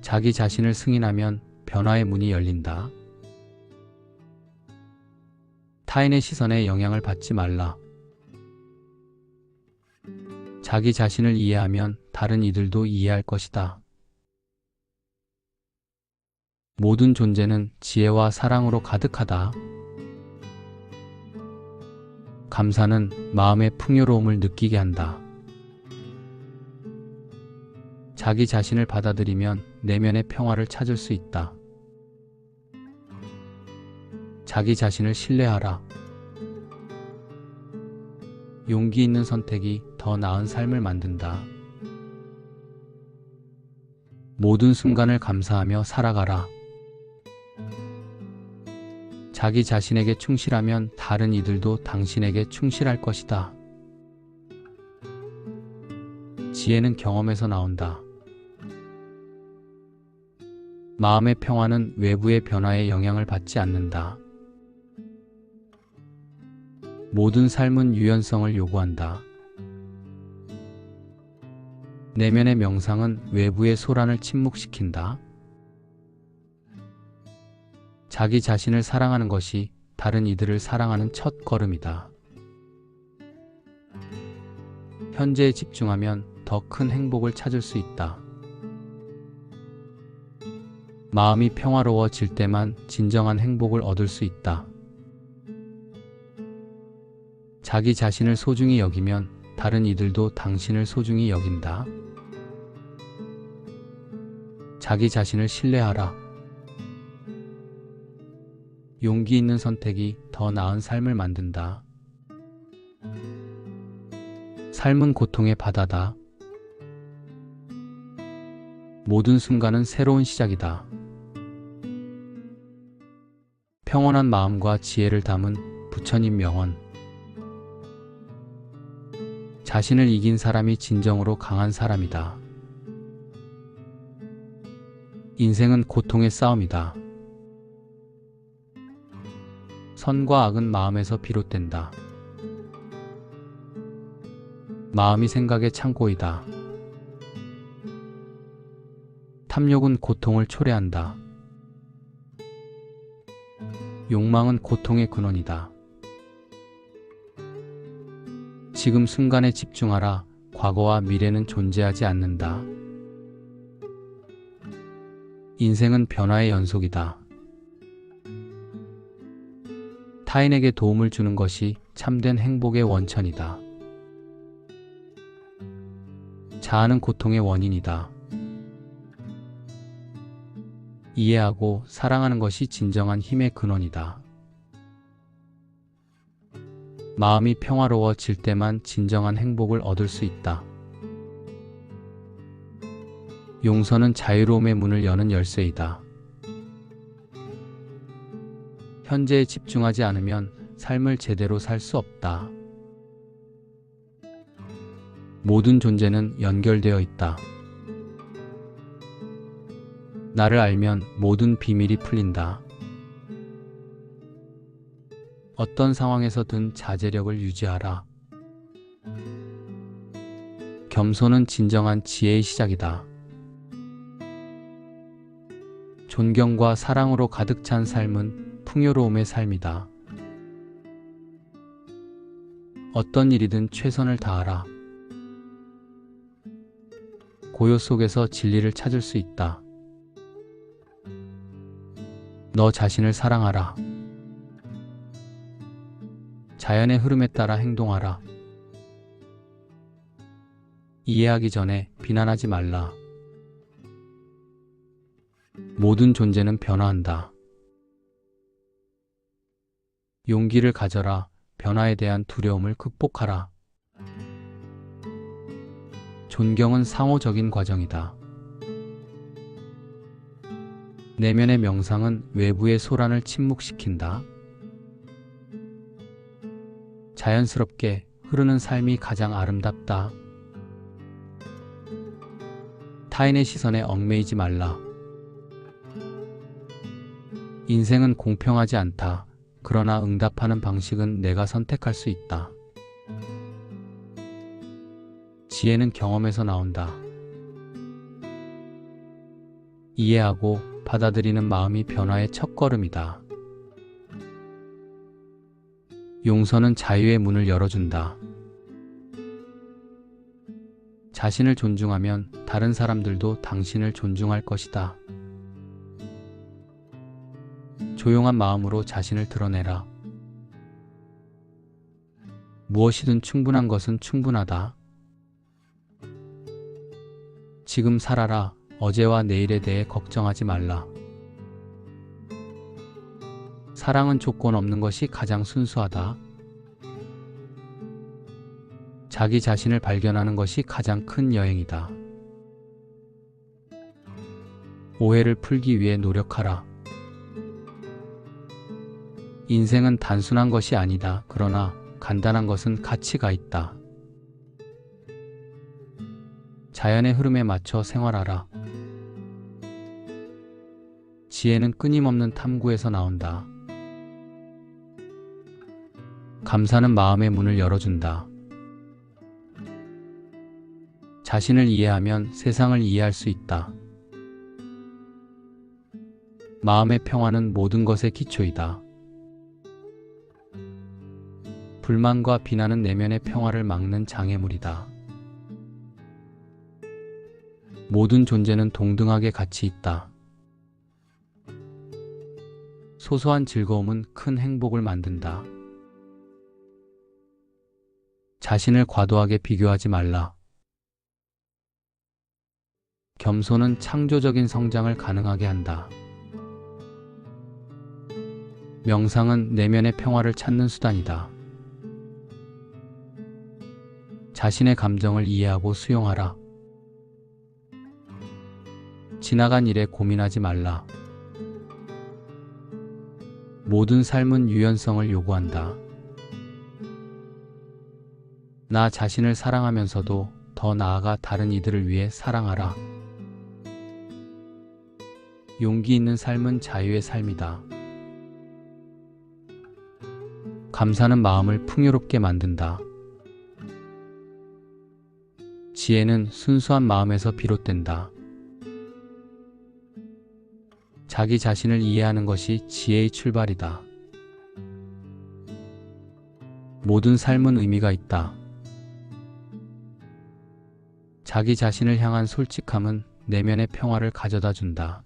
Speaker 1: 자기 자신을 승인하면 변화의 문이 열린다. 타인의 시선에 영향을 받지 말라. 자기 자신을 이해하면 다른 이들도 이해할 것이다. 모든 존재는 지혜와 사랑으로 가득하다. 감사는 마음의 풍요로움을 느끼게 한다. 자기 자신을 받아들이면 내면의 평화를 찾을 수 있다. 자기 자신을 신뢰하라. 용기 있는 선택이 더 나은 삶을 만든다. 모든 순간을 감사하며 살아가라. 자기 자신에게 충실하면 다른 이들도 당신에게 충실할 것이다. 지혜는 경험에서 나온다. 마음의 평화는 외부의 변화에 영향을 받지 않는다. 모든 삶은 유연성을 요구한다. 내면의 명상은 외부의 소란을 침묵시킨다. 자기 자신을 사랑하는 것이 다른 이들을 사랑하는 첫 걸음이다. 현재에 집중하면 더 큰 행복을 찾을 수 있다. 마음이 평화로워질 때만 진정한 행복을 얻을 수 있다. 자기 자신을 소중히 여기면 다른 이들도 당신을 소중히 여긴다. 자기 자신을 신뢰하라. 용기 있는 선택이 더 나은 삶을 만든다. 삶은 고통의 바다다. 모든 순간은 새로운 시작이다. 평온한 마음과 지혜를 담은 부처님 명언. 자신을 이긴 사람이 진정으로 강한 사람이다. 인생은 고통의 싸움이다. 선과 악은 마음에서 비롯된다. 마음이 생각의 창고이다. 탐욕은 고통을 초래한다. 욕망은 고통의 근원이다. 지금 순간에 집중하라. 과거와 미래는 존재하지 않는다. 인생은 변화의 연속이다. 타인에게 도움을 주는 것이 참된 행복의 원천이다. 자아는 고통의 원인이다. 이해하고 사랑하는 것이 진정한 힘의 근원이다. 마음이 평화로워질 때만 진정한 행복을 얻을 수 있다. 용서는 자유로움의 문을 여는 열쇠이다. 현재에 집중하지 않으면 삶을 제대로 살 수 없다. 모든 존재는 연결되어 있다. 나를 알면 모든 비밀이 풀린다. 어떤 상황에서든 자제력을 유지하라. 겸손은 진정한 지혜의 시작이다. 존경과 사랑으로 가득 찬 삶은 풍요로움의 삶이다. 어떤 일이든 최선을 다하라. 고요 속에서 진리를 찾을 수 있다. 너 자신을 사랑하라. 자연의 흐름에 따라 행동하라. 이해하기 전에 비난하지 말라. 모든 존재는 변화한다. 용기를 가져라. 변화에 대한 두려움을 극복하라. 존경은 상호적인 과정이다. 내면의 명상은 외부의 소란을 침묵시킨다. 자연스럽게 흐르는 삶이 가장 아름답다. 타인의 시선에 얽매이지 말라. 인생은 공평하지 않다. 그러나 응답하는 방식은 내가 선택할 수 있다. 지혜는 경험에서 나온다. 이해하고 받아들이는 마음이 변화의 첫걸음이다. 용서는 자유의 문을 열어준다. 자신을 존중하면 다른 사람들도 당신을 존중할 것이다. 조용한 마음으로 자신을 드러내라. 무엇이든 충분한 것은 충분하다. 지금 살아라. 어제와 내일에 대해 걱정하지 말라. 사랑은 조건 없는 것이 가장 순수하다. 자기 자신을 발견하는 것이 가장 큰 여행이다. 오해를 풀기 위해 노력하라. 인생은 단순한 것이 아니다. 그러나 간단한 것은 가치가 있다. 자연의 흐름에 맞춰 생활하라. 지혜는 끊임없는 탐구에서 나온다. 감사는 마음의 문을 열어준다. 자신을 이해하면 세상을 이해할 수 있다. 마음의 평화는 모든 것의 기초이다. 불만과 비난은 내면의 평화를 막는 장애물이다. 모든 존재는 동등하게 가치 있다. 소소한 즐거움은 큰 행복을 만든다. 자신을 과도하게 비교하지 말라. 겸손은 창조적인 성장을 가능하게 한다. 명상은 내면의 평화를 찾는 수단이다. 자신의 감정을 이해하고 수용하라. 지나간 일에 고민하지 말라. 모든 삶은 유연성을 요구한다. 나 자신을 사랑하면서도 더 나아가 다른 이들을 위해 사랑하라. 용기 있는 삶은 자유의 삶이다. 감사는 마음을 풍요롭게 만든다. 지혜는 순수한 마음에서 비롯된다. 자기 자신을 이해하는 것이 지혜의 출발이다. 모든 삶은 의미가 있다. 자기 자신을 향한 솔직함은 내면의 평화를 가져다 준다.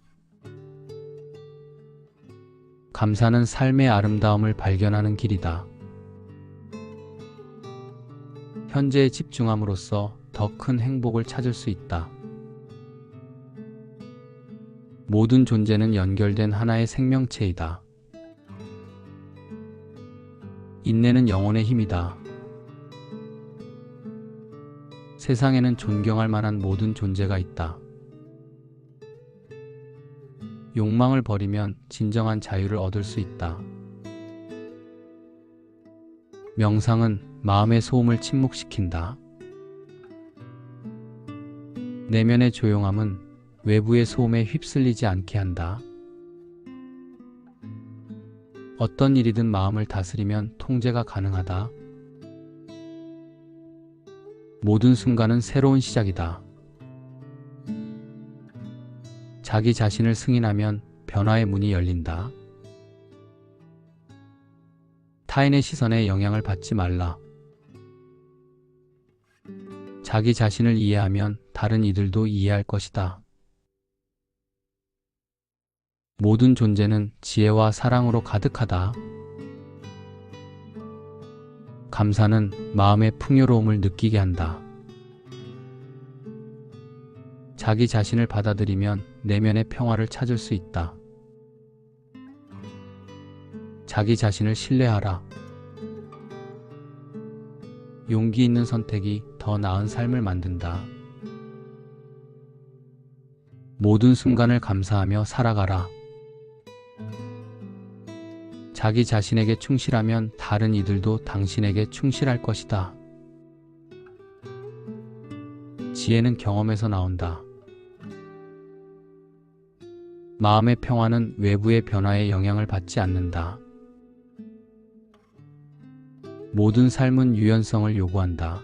Speaker 1: 감사는 삶의 아름다움을 발견하는 길이다. 현재에 집중함으로써 더 큰 행복을 찾을 수 있다. 모든 존재는 연결된 하나의 생명체이다. 인내는 영혼의 힘이다. 세상에는 존경할 만한 모든 존재가 있다. 욕망을 버리면 진정한 자유를 얻을 수 있다. 명상은 마음의 소음을 침묵시킨다. 내면의 조용함은 외부의 소음에 휩쓸리지 않게 한다. 어떤 일이든 마음을 다스리면 통제가 가능하다. 모든 순간은 새로운 시작이다. 자기 자신을 승인하면 변화의 문이 열린다. 타인의 시선에 영향을 받지 말라. 자기 자신을 이해하면 다른 이들도 이해할 것이다. 모든 존재는 지혜와 사랑으로 가득하다. 감사는 마음의 풍요로움을 느끼게 한다. 자기 자신을 받아들이면 내면의 평화를 찾을 수 있다. 자기 자신을 신뢰하라. 용기 있는 선택이 더 나은 삶을 만든다. 모든 순간을 감사하며 살아가라. 자기 자신에게 충실하면 다른 이들도 당신에게 충실할 것이다. 지혜는 경험에서 나온다. 마음의 평화는 외부의 변화에 영향을 받지 않는다. 모든 삶은 유연성을 요구한다.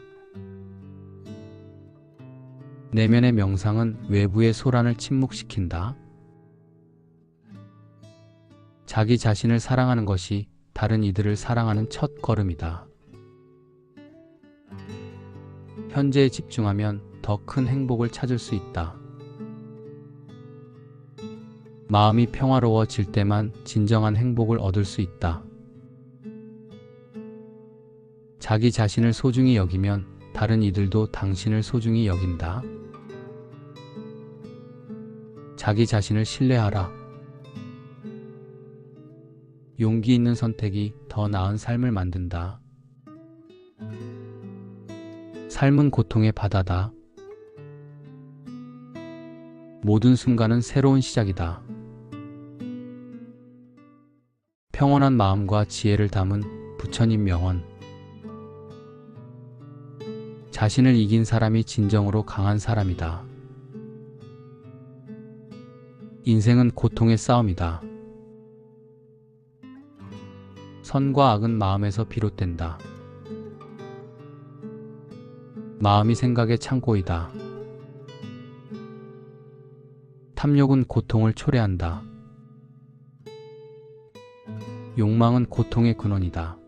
Speaker 1: 내면의 명상은 외부의 소란을 침묵시킨다. 자기 자신을 사랑하는 것이 다른 이들을 사랑하는 첫 걸음이다. 현재에 집중하면 더 큰 행복을 찾을 수 있다. 마음이 평화로워질 때만 진정한 행복을 얻을 수 있다. 자기 자신을 소중히 여기면 다른 이들도 당신을 소중히 여긴다. 자기 자신을 신뢰하라. 용기 있는 선택이 더 나은 삶을 만든다. 삶은 고통의 바다다. 모든 순간은 새로운 시작이다. 평온한 마음과 지혜를 담은 부처님 명언. 자신을 이긴 사람이 진정으로 강한 사람이다. 인생은 고통의 싸움이다. 선과 악은 마음에서 비롯된다. 마음이 생각의 창고이다. 탐욕은 고통을 초래한다. 욕망은 고통의 근원이다.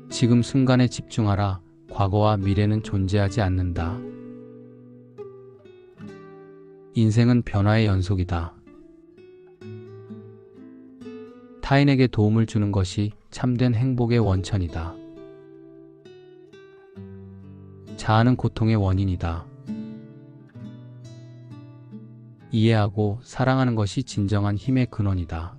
Speaker 1: 지금 순간에 집중하라. 과거와 미래는 존재하지 않는다. 인생은 변화의 연속이다. 타인에게 도움을 주는 것이 참된 행복의 원천이다. 자아는 고통의 원인이다. 이해하고 사랑하는 것이 진정한 힘의 근원이다.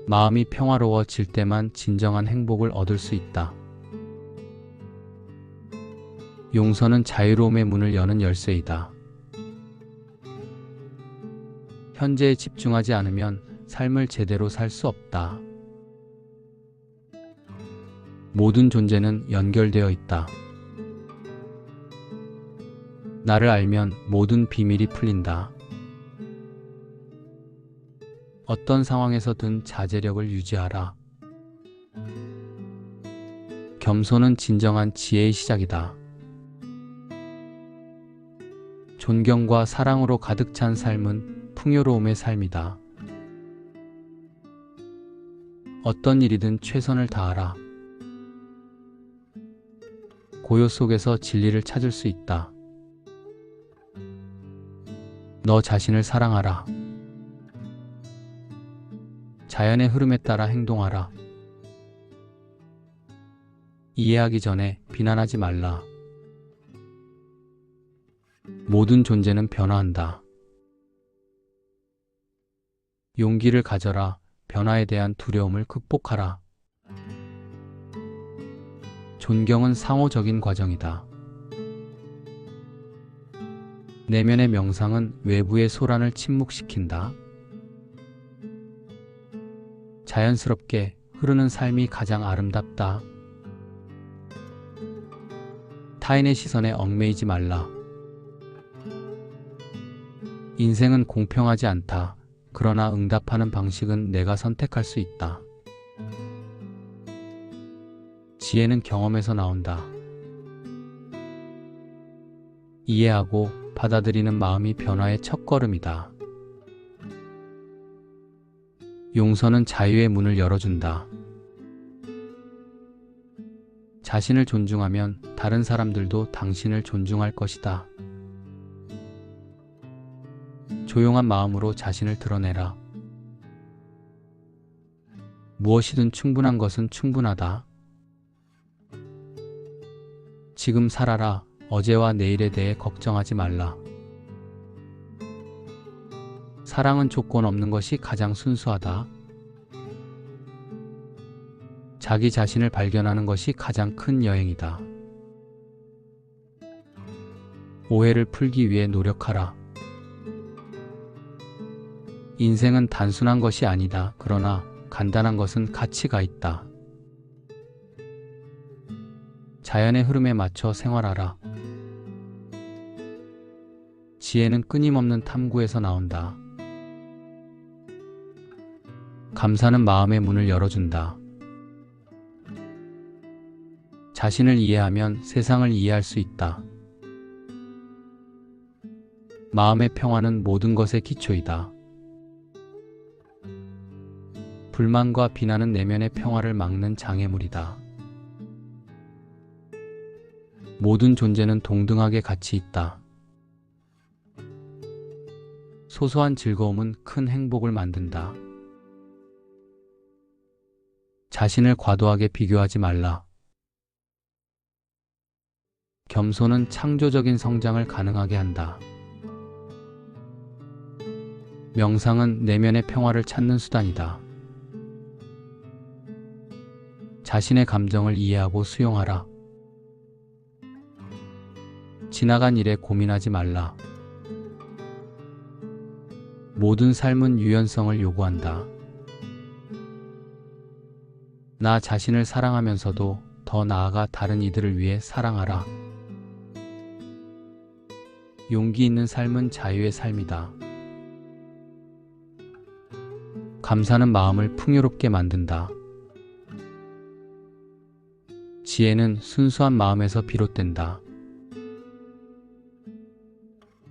Speaker 1: 마음이 평화로워질 때만 진정한 행복을 얻을 수 있다. 용서는 자유로움의 문을 여는 열쇠이다. 현재에 집중하지 않으면 삶을 제대로 살 수 없다. 모든 존재는 연결되어 있다. 나를 알면 모든 비밀이 풀린다. 어떤 상황에서든 자제력을 유지하라. 겸손은 진정한 지혜의 시작이다. 존경과 사랑으로 가득 찬 삶은 풍요로움의 삶이다. 어떤 일이든 최선을 다하라. 고요 속에서 진리를 찾을 수 있다. 너 자신을 사랑하라. 자연의 흐름에 따라 행동하라. 이해하기 전에 비난하지 말라. 모든 존재는 변화한다. 용기를 가져라. 변화에 대한 두려움을 극복하라. 존경은 상호적인 과정이다. 내면의 명상은 외부의 소란을 침묵시킨다. 자연스럽게 흐르는 삶이 가장 아름답다. 타인의 시선에 얽매이지 말라. 인생은 공평하지 않다. 그러나 응답하는 방식은 내가 선택할 수 있다. 지혜는 경험에서 나온다. 이해하고 받아들이는 마음이 변화의 첫걸음이다. 용서는 자유의 문을 열어준다. 자신을 존중하면 다른 사람들도 당신을 존중할 것이다. 조용한 마음으로 자신을 드러내라. 무엇이든 충분한 것은 충분하다. 지금 살아라. 어제와 내일에 대해 걱정하지 말라. 사랑은 조건 없는 것이 가장 순수하다. 자기 자신을 발견하는 것이 가장 큰 여행이다. 오해를 풀기 위해 노력하라. 인생은 단순한 것이 아니다. 그러나 간단한 것은 가치가 있다. 자연의 흐름에 맞춰 생활하라. 지혜는 끊임없는 탐구에서 나온다. 감사는 마음의 문을 열어준다. 자신을 이해하면 세상을 이해할 수 있다. 마음의 평화는 모든 것의 기초이다. 불만과 비난은 내면의 평화를 막는 장애물이다. 모든 존재는 동등하게 가치 있다. 소소한 즐거움은 큰 행복을 만든다. 자신을 과도하게 비교하지 말라. 겸손은 창조적인 성장을 가능하게 한다. 명상은 내면의 평화를 찾는 수단이다. 자신의 감정을 이해하고 수용하라. 지나간 일에 고민하지 말라. 모든 삶은 유연성을 요구한다. 나 자신을 사랑하면서도 더 나아가 다른 이들을 위해 사랑하라. 용기 있는 삶은 자유의 삶이다. 감사는 마음을 풍요롭게 만든다. 지혜는 순수한 마음에서 비롯된다.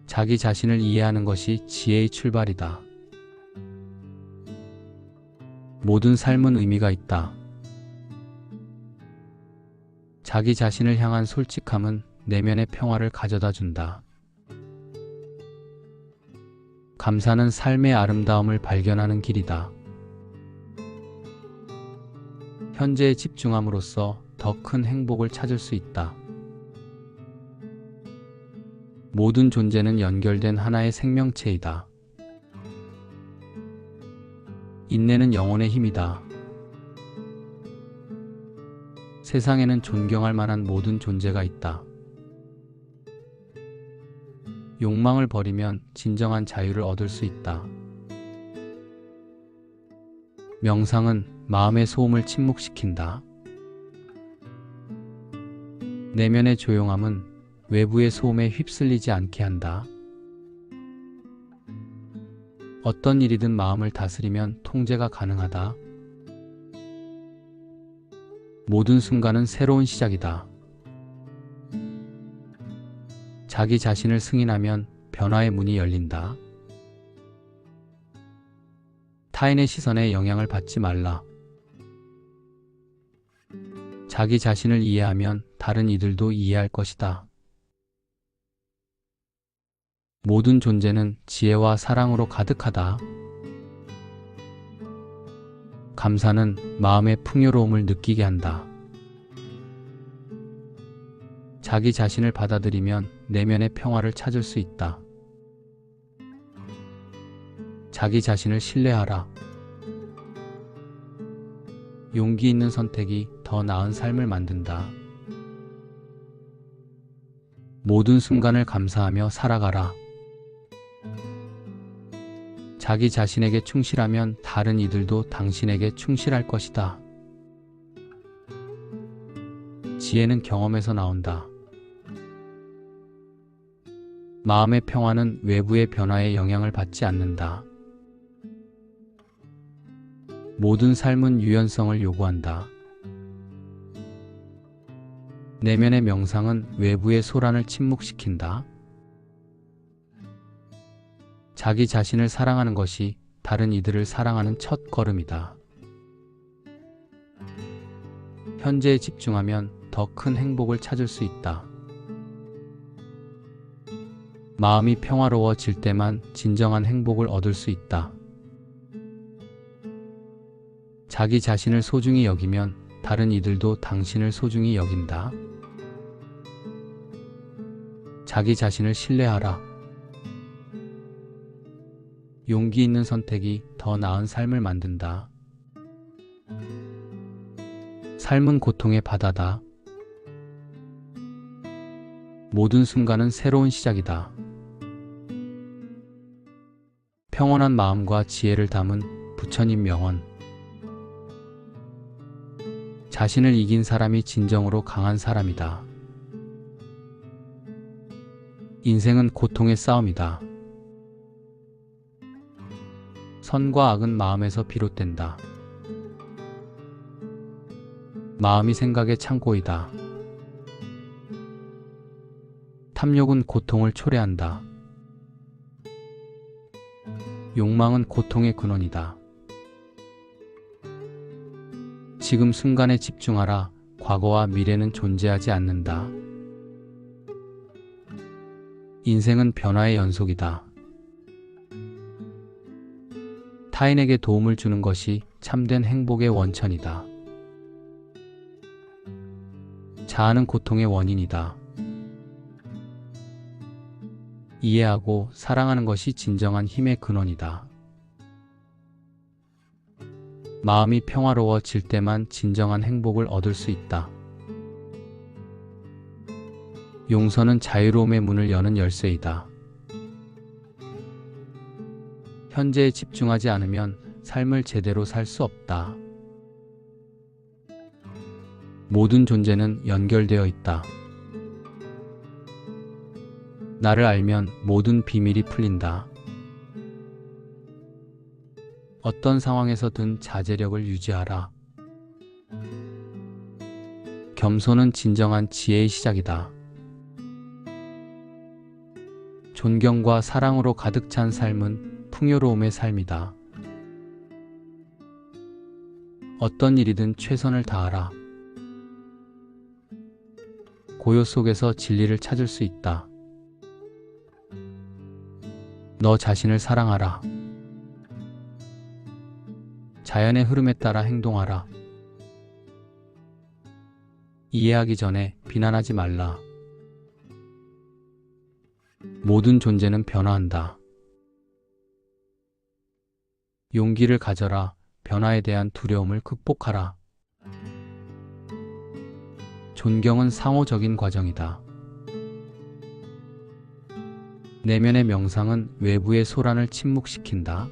Speaker 1: 자기 자신을 이해하는 것이 지혜의 출발이다. 모든 삶은 의미가 있다. 자기 자신을 향한 솔직함은 내면의 평화를 가져다 준다. 감사는 삶의 아름다움을 발견하는 길이다. 현재에 집중함으로써 더 큰 행복을 찾을 수 있다. 모든 존재는 연결된 하나의 생명체이다. 인내는 영혼의 힘이다. 세상에는 존경할 만한 모든 존재가 있다. 욕망을 버리면 진정한 자유를 얻을 수 있다. 명상은 마음의 소음을 침묵시킨다. 내면의 조용함은 외부의 소음에 휩쓸리지 않게 한다. 어떤 일이든 마음을 다스리면 통제가 가능하다. 모든 순간은 새로운 시작이다. 자기 자신을 승인하면 변화의 문이 열린다. 타인의 시선에 영향을 받지 말라. 자기 자신을 이해하면 다른 이들도 이해할 것이다. 모든 존재는 지혜와 사랑으로 가득하다. 감사는 마음의 풍요로움을 느끼게 한다. 자기 자신을 받아들이면 내면의 평화를 찾을 수 있다. 자기 자신을 신뢰하라. 용기 있는 선택이 더 나은 삶을 만든다. 모든 순간을 감사하며 살아가라. 자기 자신에게 충실하면 다른 이들도 당신에게 충실할 것이다. 지혜는 경험에서 나온다. 마음의 평화는 외부의 변화에 영향을 받지 않는다. 모든 삶은 유연성을 요구한다. 내면의 명상은 외부의 소란을 침묵시킨다. 자기 자신을 사랑하는 것이 다른 이들을 사랑하는 첫 걸음이다. 현재에 집중하면 더 큰 행복을 찾을 수 있다. 마음이 평화로워질 때만 진정한 행복을 얻을 수 있다. 자기 자신을 소중히 여기면 다른 이들도 당신을 소중히 여긴다. 자기 자신을 신뢰하라. 용기 있는 선택이 더 나은 삶을 만든다. 삶은 고통의 바다다. 모든 순간은 새로운 시작이다. 평온한 마음과 지혜를 담은 부처님 명언. 자신을 이긴 사람이 진정으로 강한 사람이다. 인생은 고통의 싸움이다. 선과 악은 마음에서 비롯된다. 마음이 생각의 창고이다. 탐욕은 고통을 초래한다. 욕망은 고통의 근원이다. 지금 순간에 집중하라. 과거와 미래는 존재하지 않는다. 인생은 변화의 연속이다. 타인에게 도움을 주는 것이 참된 행복의 원천이다. 자아는 고통의 원인이다. 이해하고 사랑하는 것이 진정한 힘의 근원이다. 마음이 평화로워질 때만 진정한 행복을 얻을 수 있다. 용서는 자유로움의 문을 여는 열쇠이다. 현재에 집중하지 않으면 삶을 제대로 살 수 없다. 모든 존재는 연결되어 있다. 나를 알면 모든 비밀이 풀린다. 어떤 상황에서든 자제력을 유지하라. 겸손은 진정한 지혜의 시작이다. 존경과 사랑으로 가득 찬 삶은 풍요로움의 삶이다. 어떤 일이든 최선을 다하라. 고요 속에서 진리를 찾을 수 있다. 너 자신을 사랑하라. 자연의 흐름에 따라 행동하라. 이해하기 전에 비난하지 말라. 모든 존재는 변화한다. 용기를 가져라. 변화에 대한 두려움을 극복하라. 존경은 상호적인 과정이다. 내면의 명상은 외부의 소란을 침묵시킨다.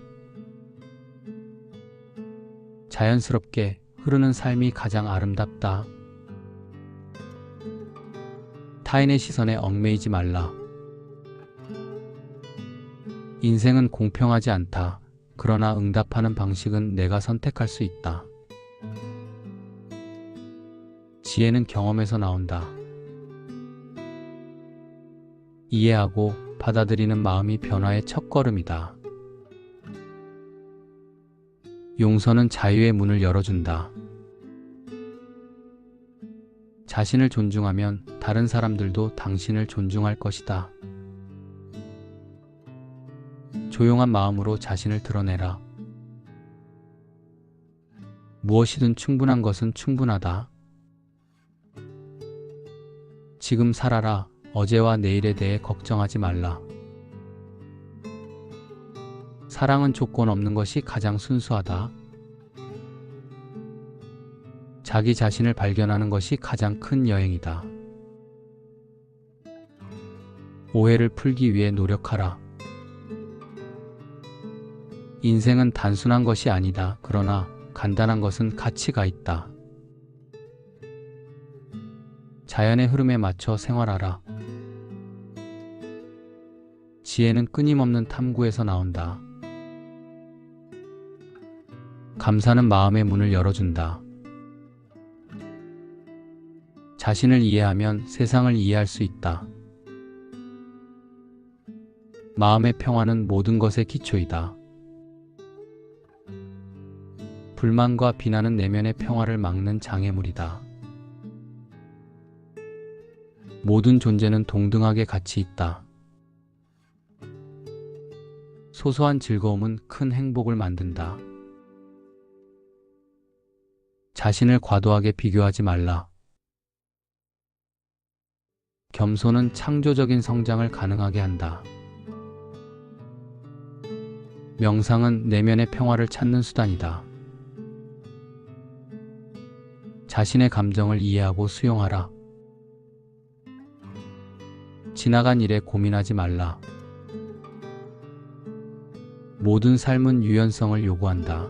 Speaker 1: 자연스럽게 흐르는 삶이 가장 아름답다. 타인의 시선에 얽매이지 말라. 인생은 공평하지 않다. 그러나 응답하는 방식은 내가 선택할 수 있다. 지혜는 경험에서 나온다. 이해하고 받아들이는 마음이 변화의 첫걸음이다. 용서는 자유의 문을 열어준다. 자신을 존중하면 다른 사람들도 당신을 존중할 것이다. 조용한 마음으로 자신을 드러내라. 무엇이든 충분한 것은 충분하다. 지금 살아라. 어제와 내일에 대해 걱정하지 말라. 사랑은 조건 없는 것이 가장 순수하다. 자기 자신을 발견하는 것이 가장 큰 여행이다. 오해를 풀기 위해 노력하라. 인생은 단순한 것이 아니다. 그러나 간단한 것은 가치가 있다. 자연의 흐름에 맞춰 생활하라. 지혜는 끊임없는 탐구에서 나온다. 감사는 마음의 문을 열어준다. 자신을 이해하면 세상을 이해할 수 있다. 마음의 평화는 모든 것의 기초이다. 불만과 비난은 내면의 평화를 막는 장애물이다. 모든 존재는 동등하게 가치 있다. 소소한 즐거움은 큰 행복을 만든다. 자신을 과도하게 비교하지 말라. 겸손은 창조적인 성장을 가능하게 한다. 명상은 내면의 평화를 찾는 수단이다. 자신의 감정을 이해하고 수용하라. 지나간 일에 고민하지 말라. 모든 삶은 유연성을 요구한다.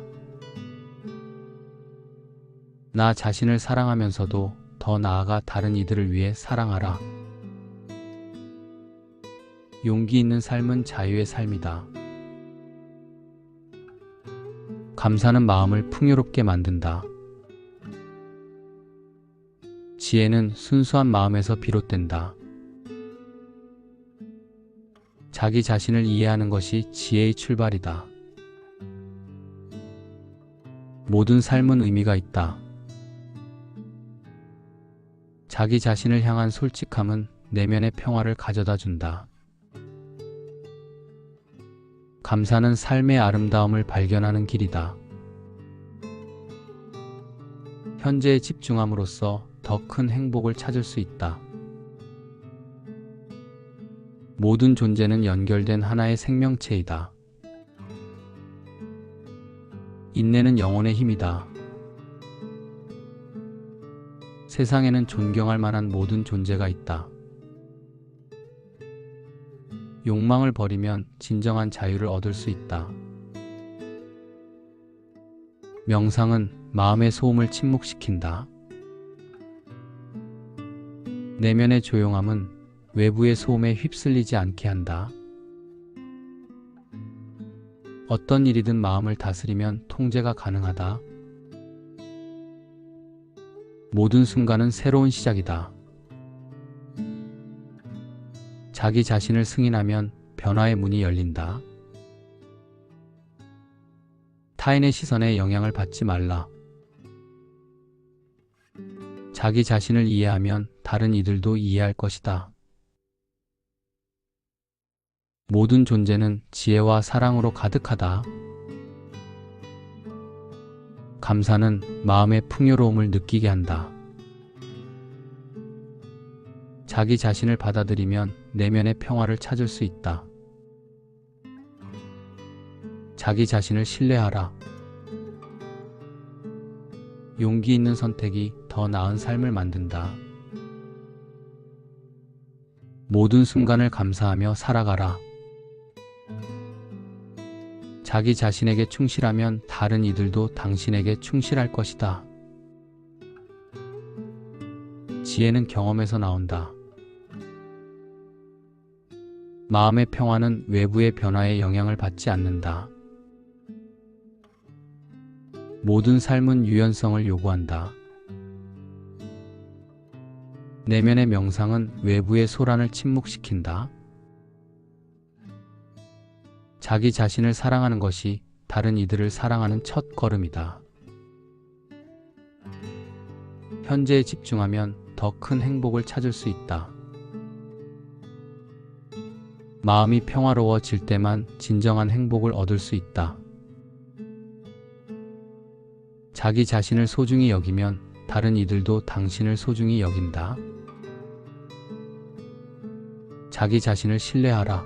Speaker 1: 나 자신을 사랑하면서도 더 나아가 다른 이들을 위해 사랑하라. 용기 있는 삶은 자유의 삶이다. 감사는 마음을 풍요롭게 만든다. 지혜는 순수한 마음에서 비롯된다. 자기 자신을 이해하는 것이 지혜의 출발이다. 모든 삶은 의미가 있다. 자기 자신을 향한 솔직함은 내면의 평화를 가져다 준다. 감사는 삶의 아름다움을 발견하는 길이다. 현재에 집중함으로써 더 큰 행복을 찾을 수 있다. 모든 존재는 연결된 하나의 생명체이다. 인내는 영혼의 힘이다. 세상에는 존경할 만한 모든 존재가 있다. 욕망을 버리면 진정한 자유를 얻을 수 있다. 명상은 마음의 소음을 침묵시킨다. 내면의 조용함은 외부의 소음에 휩쓸리지 않게 한다. 어떤 일이든 마음을 다스리면 통제가 가능하다. 모든 순간은 새로운 시작이다. 자기 자신을 승인하면 변화의 문이 열린다. 타인의 시선에 영향을 받지 말라. 자기 자신을 이해하면 다른 이들도 이해할 것이다. 모든 존재는 지혜와 사랑으로 가득하다. 감사는 마음의 풍요로움을 느끼게 한다. 자기 자신을 받아들이면 내면의 평화를 찾을 수 있다. 자기 자신을 신뢰하라. 용기 있는 선택이 더 나은 삶을 만든다. 모든 순간을 감사하며 살아가라. 자기 자신에게 충실하면 다른 이들도 당신에게 충실할 것이다. 지혜는 경험에서 나온다. 마음의 평화는 외부의 변화에 영향을 받지 않는다. 모든 삶은 유연성을 요구한다. 내면의 명상은 외부의 소란을 침묵시킨다. 자기 자신을 사랑하는 것이 다른 이들을 사랑하는 첫 걸음이다. 현재에 집중하면 더 큰 행복을 찾을 수 있다. 마음이 평화로워질 때만 진정한 행복을 얻을 수 있다. 자기 자신을 소중히 여기면 다른 이들도 당신을 소중히 여긴다. 자기 자신을 신뢰하라.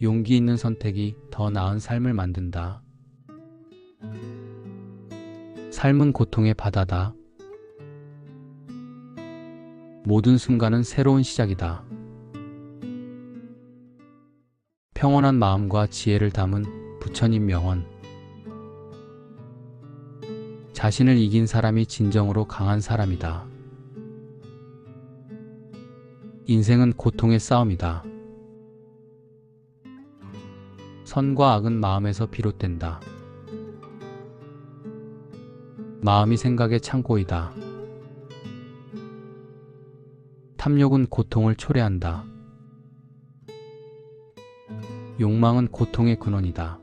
Speaker 1: 용기 있는 선택이 더 나은 삶을 만든다. 삶은 고통의 바다다. 모든 순간은 새로운 시작이다. 평온한 마음과 지혜를 담은 부처님 명언. 자신을 이긴 사람이 진정으로 강한 사람이다. 인생은 고통의 싸움이다. 선과 악은 마음에서 비롯된다. 마음이 생각의 창고이다. 탐욕은 고통을 초래한다. 욕망은 고통의 근원이다.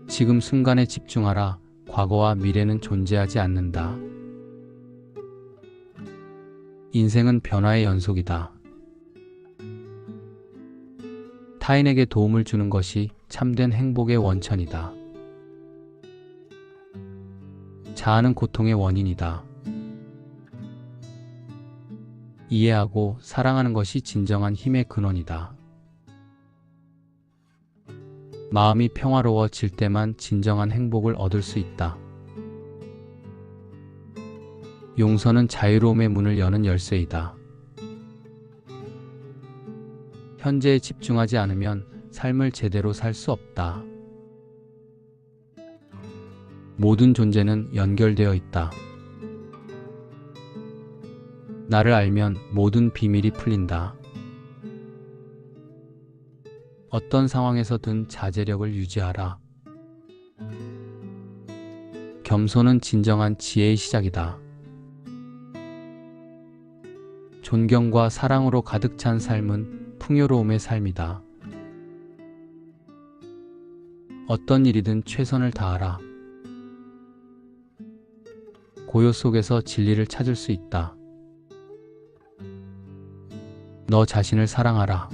Speaker 1: 지금 순간에 집중하라. 과거와 미래는 존재하지 않는다. 인생은 변화의 연속이다. 타인에게 도움을 주는 것이 참된 행복의 원천이다. 자아는 고통의 원인이다. 이해하고 사랑하는 것이 진정한 힘의 근원이다. 마음이 평화로워질 때만 진정한 행복을 얻을 수 있다. 용서는 자유로움의 문을 여는 열쇠이다. 현재에 집중하지 않으면 삶을 제대로 살 수 없다. 모든 존재는 연결되어 있다. 나를 알면 모든 비밀이 풀린다. 어떤 상황에서든 자제력을 유지하라. 겸손은 진정한 지혜의 시작이다. 존경과 사랑으로 가득 찬 삶은 풍요로움의 삶이다. 어떤 일이든 최선을 다하라. 고요 속에서 진리를 찾을 수 있다. 너 자신을 사랑하라.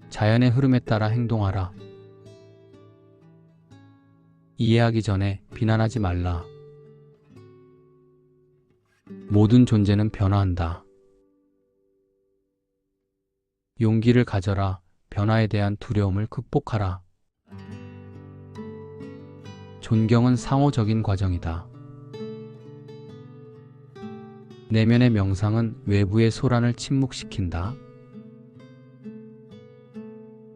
Speaker 1: 자연의 흐름에 따라 행동하라. 이해하기 전에 비난하지 말라. 모든 존재는 변화한다. 용기를 가져라. 변화에 대한 두려움을 극복하라. 존경은 상호적인 과정이다. 내면의 명상은 외부의 소란을 침묵시킨다.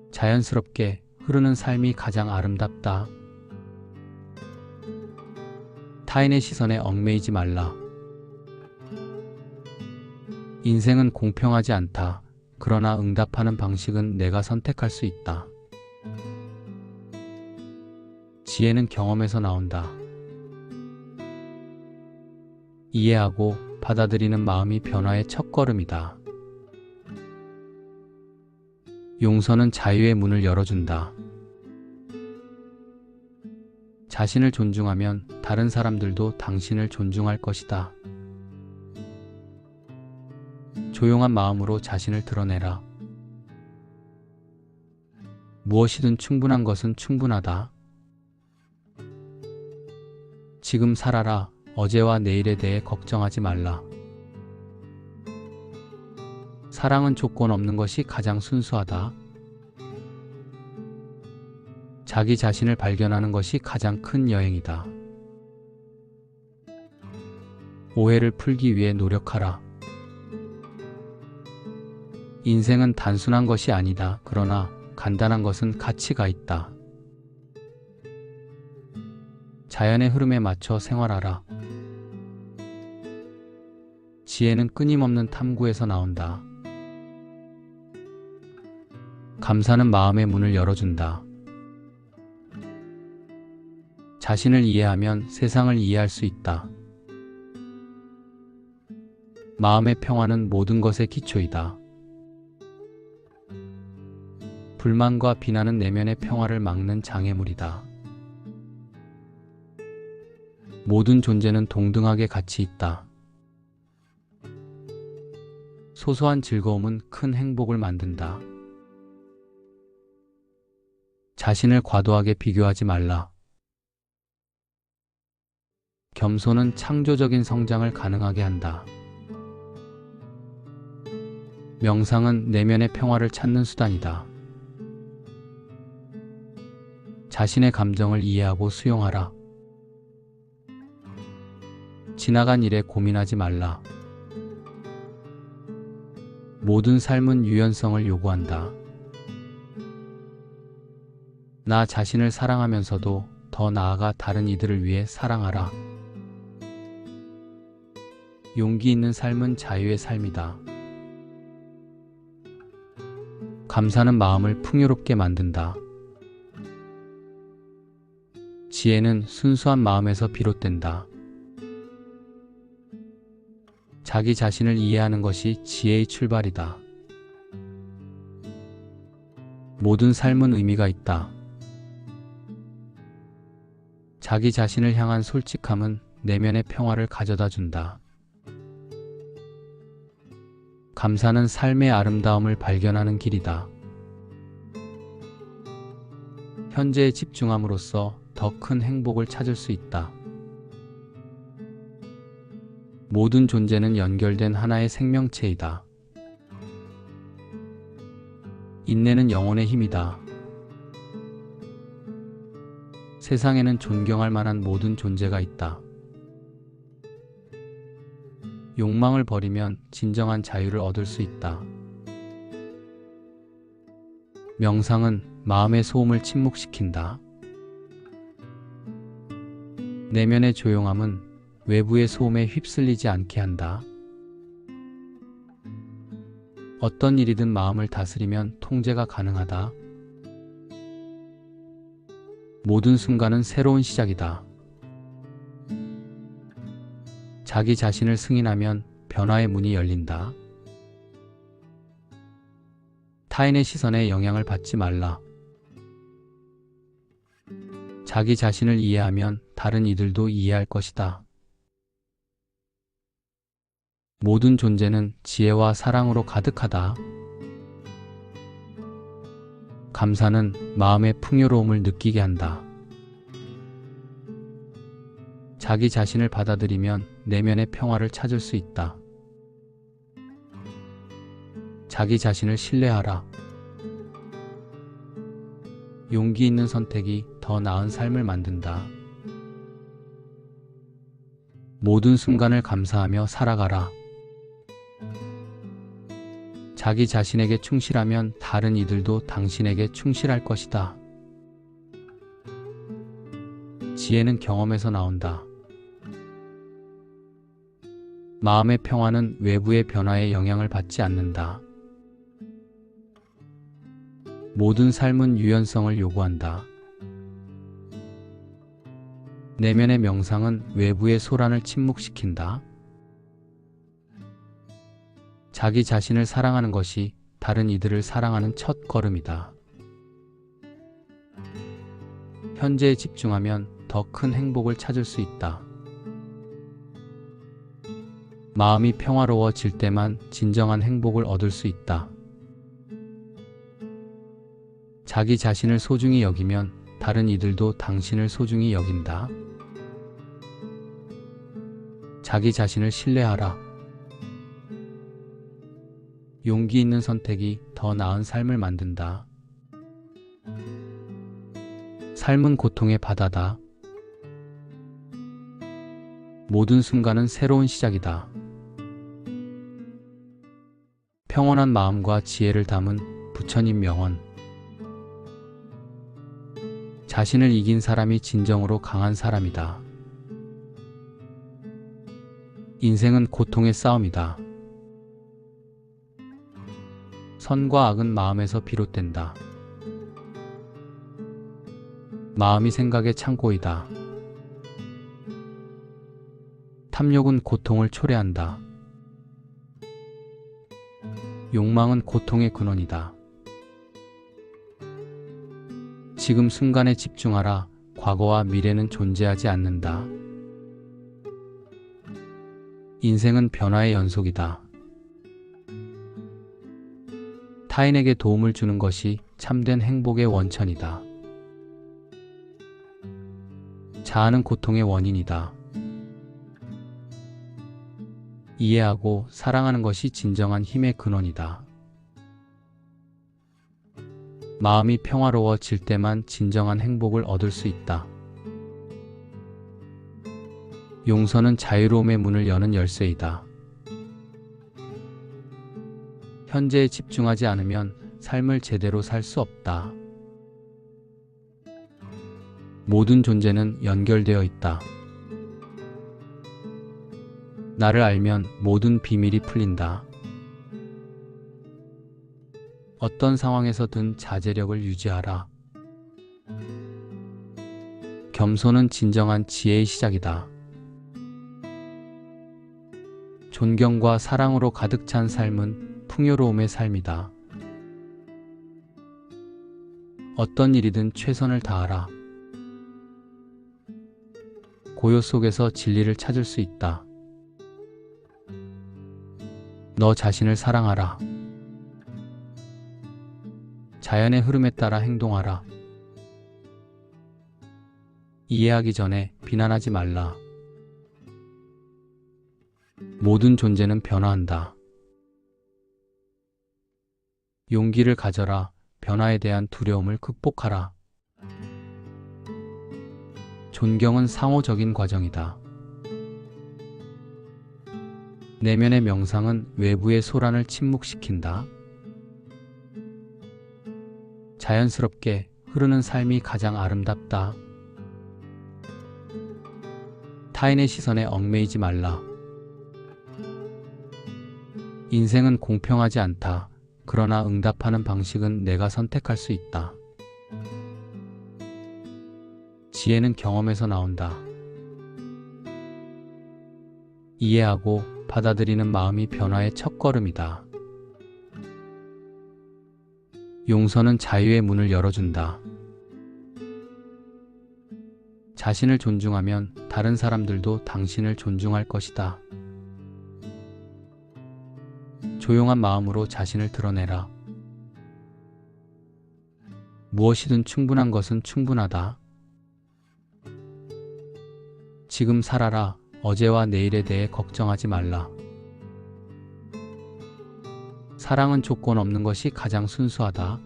Speaker 1: 자연스럽게 흐르는 삶이 가장 아름답다. 타인의 시선에 얽매이지 말라. 인생은 공평하지 않다. 그러나 응답하는 방식은 내가 선택할 수 있다. 지혜는 경험에서 나온다. 이해하고 받아들이는 마음이 변화의 첫걸음이다. 용서는 자유의 문을 열어준다. 자신을 존중하면 다른 사람들도 당신을 존중할 것이다. 조용한 마음으로 자신을 드러내라. 무엇이든 충분한 것은 충분하다. 지금 살아라. 어제와 내일에 대해 걱정하지 말라. 사랑은 조건 없는 것이 가장 순수하다. 자기 자신을 발견하는 것이 가장 큰 여행이다. 오해를 풀기 위해 노력하라. 인생은 단순한 것이 아니다. 그러나 간단한 것은 가치가 있다. 자연의 흐름에 맞춰 생활하라. 지혜는 끊임없는 탐구에서 나온다. 감사는 마음의 문을 열어준다. 자신을 이해하면 세상을 이해할 수 있다. 마음의 평화는 모든 것의 기초이다. 불만과 비난은 내면의 평화를 막는 장애물이다. 모든 존재는 동등하게 가치 있다. 소소한 즐거움은 큰 행복을 만든다. 자신을 과도하게 비교하지 말라. 겸손은 창조적인 성장을 가능하게 한다. 명상은 내면의 평화를 찾는 수단이다. 자신의 감정을 이해하고 수용하라. 지나간 일에 고민하지 말라. 모든 삶은 유연성을 요구한다. 나 자신을 사랑하면서도 더 나아가 다른 이들을 위해 사랑하라. 용기 있는 삶은 자유의 삶이다. 감사는 마음을 풍요롭게 만든다. 지혜는 순수한 마음에서 비롯된다. 자기 자신을 이해하는 것이 지혜의 출발이다. 모든 삶은 의미가 있다. 자기 자신을 향한 솔직함은 내면의 평화를 가져다 준다. 감사는 삶의 아름다움을 발견하는 길이다. 현재에 집중함으로써 더 큰 행복을 찾을 수 있다. 모든 존재는 연결된 하나의 생명체이다. 인내는 영혼의 힘이다. 세상에는 존경할 만한 모든 존재가 있다. 욕망을 버리면 진정한 자유를 얻을 수 있다. 명상은 마음의 소음을 침묵시킨다. 내면의 조용함은 외부의 소음에 휩쓸리지 않게 한다. 어떤 일이든 마음을 다스리면 통제가 가능하다. 모든 순간은 새로운 시작이다. 자기 자신을 승인하면 변화의 문이 열린다. 타인의 시선에 영향을 받지 말라. 자기 자신을 이해하면 다른 이들도 이해할 것이다. 모든 존재는 지혜와 사랑으로 가득하다. 감사는 마음의 풍요로움을 느끼게 한다. 자기 자신을 받아들이면 내면의 평화를 찾을 수 있다. 자기 자신을 신뢰하라. 용기 있는 선택이 더 나은 삶을 만든다. 모든 순간을 감사하며 살아가라. 자기 자신에게 충실하면 다른 이들도 당신에게 충실할 것이다. 지혜는 경험에서 나온다. 마음의 평화는 외부의 변화에 영향을 받지 않는다. 모든 삶은 유연성을 요구한다. 내면의 명상은 외부의 소란을 침묵시킨다. 자기 자신을 사랑하는 것이 다른 이들을 사랑하는 첫 걸음이다. 현재에 집중하면 더 큰 행복을 찾을 수 있다. 마음이 평화로워질 때만 진정한 행복을 얻을 수 있다. 자기 자신을 소중히 여기면 다른 이들도 당신을 소중히 여긴다. 자기 자신을 신뢰하라. 용기 있는 선택이 더 나은 삶을 만든다. 삶은 고통의 바다다. 모든 순간은 새로운 시작이다. 평온한 마음과 지혜를 담은 부처님 명언. 자신을 이긴 사람이 진정으로 강한 사람이다. 인생은 고통의 싸움이다. 선과 악은 마음에서 비롯된다. 마음이 생각의 창고이다. 탐욕은 고통을 초래한다. 욕망은 고통의 근원이다. 지금 순간에 집중하라. 과거와 미래는 존재하지 않는다. 인생은 변화의 연속이다. 타인에게 도움을 주는 것이 참된 행복의 원천이다. 자아는 고통의 원인이다. 이해하고 사랑하는 것이 진정한 힘의 근원이다. 마음이 평화로워질 때만 진정한 행복을 얻을 수 있다. 용서는 자유로움의 문을 여는 열쇠이다. 현재에 집중하지 않으면 삶을 제대로 살 수 없다. 모든 존재는 연결되어 있다. 나를 알면 모든 비밀이 풀린다. 어떤 상황에서든 자제력을 유지하라. 겸손은 진정한 지혜의 시작이다. 존경과 사랑으로 가득 찬 삶은 풍요로움의 삶이다. 어떤 일이든 최선을 다하라. 고요 속에서 진리를 찾을 수 있다. 너 자신을 사랑하라. 자연의 흐름에 따라 행동하라. 이해하기 전에 비난하지 말라. 모든 존재는 변화한다. 용기를 가져라. 변화에 대한 두려움을 극복하라. 존경은 상호적인 과정이다. 내면의 명상은 외부의 소란을 침묵시킨다. 자연스럽게 흐르는 삶이 가장 아름답다. 타인의 시선에 얽매이지 말라. 인생은 공평하지 않다. 그러나 응답하는 방식은 내가 선택할 수 있다. 지혜는 경험에서 나온다. 이해하고 받아들이는 마음이 변화의 첫걸음이다. 용서는 자유의 문을 열어준다. 자신을 존중하면 다른 사람들도 당신을 존중할 것이다. 조용한 마음으로 자신을 드러내라. 무엇이든 충분한 것은 충분하다. 지금 살아라. 어제와 내일에 대해 걱정하지 말라. 사랑은 조건 없는 것이 가장 순수하다.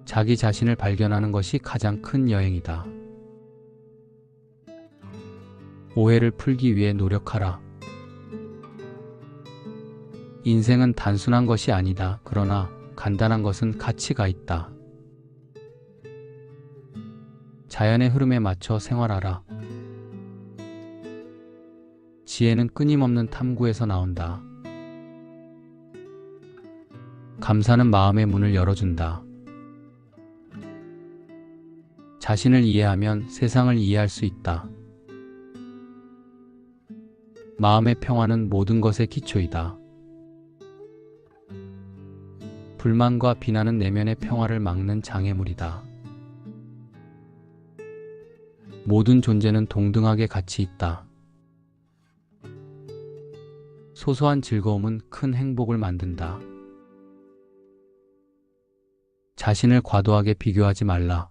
Speaker 1: 자기 자신을 발견하는 것이 가장 큰 여행이다. 오해를 풀기 위해 노력하라. 인생은 단순한 것이 아니다. 그러나 간단한 것은 가치가 있다. 자연의 흐름에 맞춰 생활하라. 지혜는 끊임없는 탐구에서 나온다. 감사는 마음의 문을 열어준다. 자신을 이해하면 세상을 이해할 수 있다. 마음의 평화는 모든 것의 기초이다. 불만과 비난은 내면의 평화를 막는 장애물이다. 모든 존재는 동등하게 가치 있다. 소소한 즐거움은 큰 행복을 만든다. 자신을 과도하게 비교하지 말라.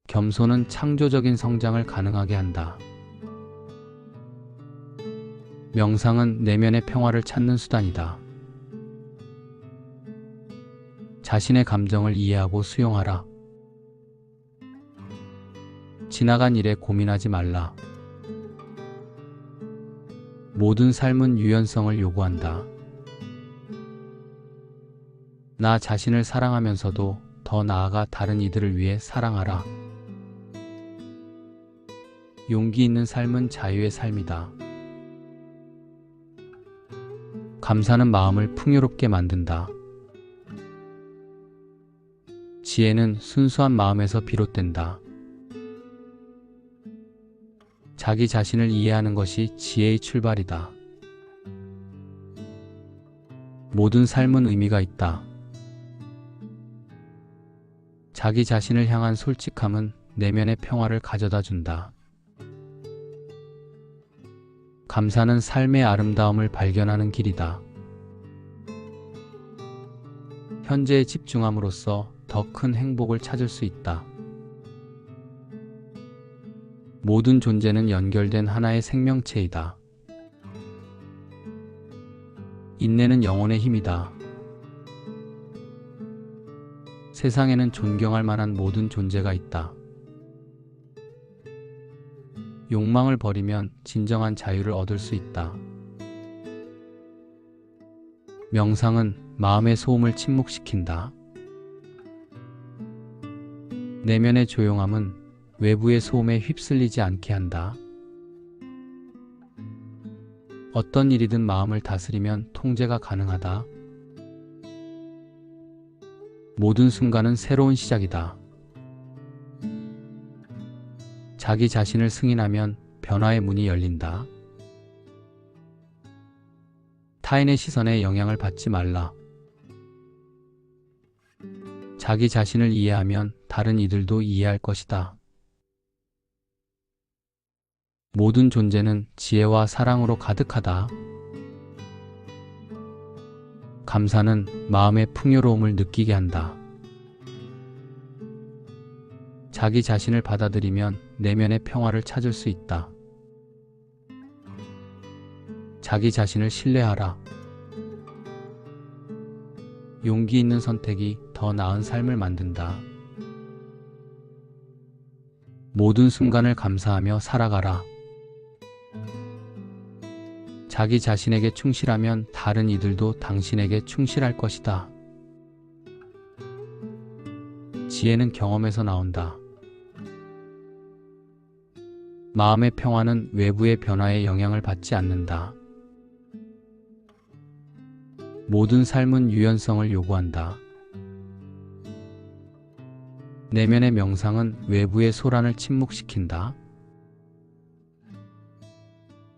Speaker 1: 겸손은 창조적인 성장을 가능하게 한다. 명상은 내면의 평화를 찾는 수단이다. 자신의 감정을 이해하고 수용하라. 지나간 일에 고민하지 말라. 모든 삶은 유연성을 요구한다. 나 자신을 사랑하면서도 더 나아가 다른 이들을 위해 사랑하라. 용기 있는 삶은 자유의 삶이다. 감사는 마음을 풍요롭게 만든다. 지혜는 순수한 마음에서 비롯된다. 자기 자신을 이해하는 것이 지혜의 출발이다. 모든 삶은 의미가 있다. 자기 자신을 향한 솔직함은 내면의 평화를 가져다 준다. 감사는 삶의 아름다움을 발견하는 길이다. 현재에 집중함으로써 더 큰 행복을 찾을 수 있다. 모든 존재는 연결된 하나의 생명체이다. 인내는 영혼의 힘이다. 세상에는 존경할 만한 모든 존재가 있다. 욕망을 버리면 진정한 자유를 얻을 수 있다. 명상은 마음의 소음을 침묵시킨다. 내면의 조용함은 외부의 소음에 휩쓸리지 않게 한다. 어떤 일이든 마음을 다스리면 통제가 가능하다. 모든 순간은 새로운 시작이다. 자기 자신을 승인하면 변화의 문이 열린다. 타인의 시선에 영향을 받지 말라. 자기 자신을 이해하면 다른 이들도 이해할 것이다. 모든 존재는 지혜와 사랑으로 가득하다. 감사는 마음의 풍요로움을 느끼게 한다. 자기 자신을 받아들이면 내면의 평화를 찾을 수 있다. 자기 자신을 신뢰하라. 용기 있는 선택이 더 나은 삶을 만든다. 모든 순간을 감사하며 살아가라. 자기 자신에게 충실하면 다른 이들도 당신에게 충실할 것이다. 지혜는 경험에서 나온다. 마음의 평화는 외부의 변화에 영향을 받지 않는다. 모든 삶은 유연성을 요구한다. 내면의 명상은 외부의 소란을 침묵시킨다.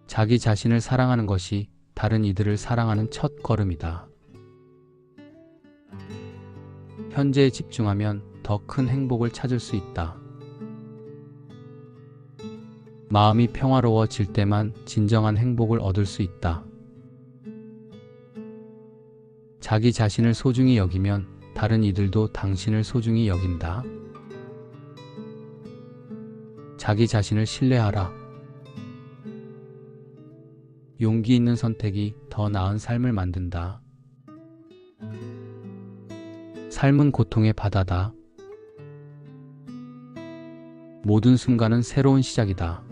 Speaker 1: 자기 자신을 사랑하는 것이 다른 이들을 사랑하는 첫 걸음이다. 현재에 집중하면 더 큰 행복을 찾을 수 있다. 마음이 평화로워질 때만 진정한 행복을 얻을 수 있다. 자기 자신을 소중히 여기면 다른 이들도 당신을 소중히 여긴다. 자기 자신을 신뢰하라. 용기 있는 선택이 더 나은 삶을 만든다. 삶은 고통의 바다다. 모든 순간은 새로운 시작이다.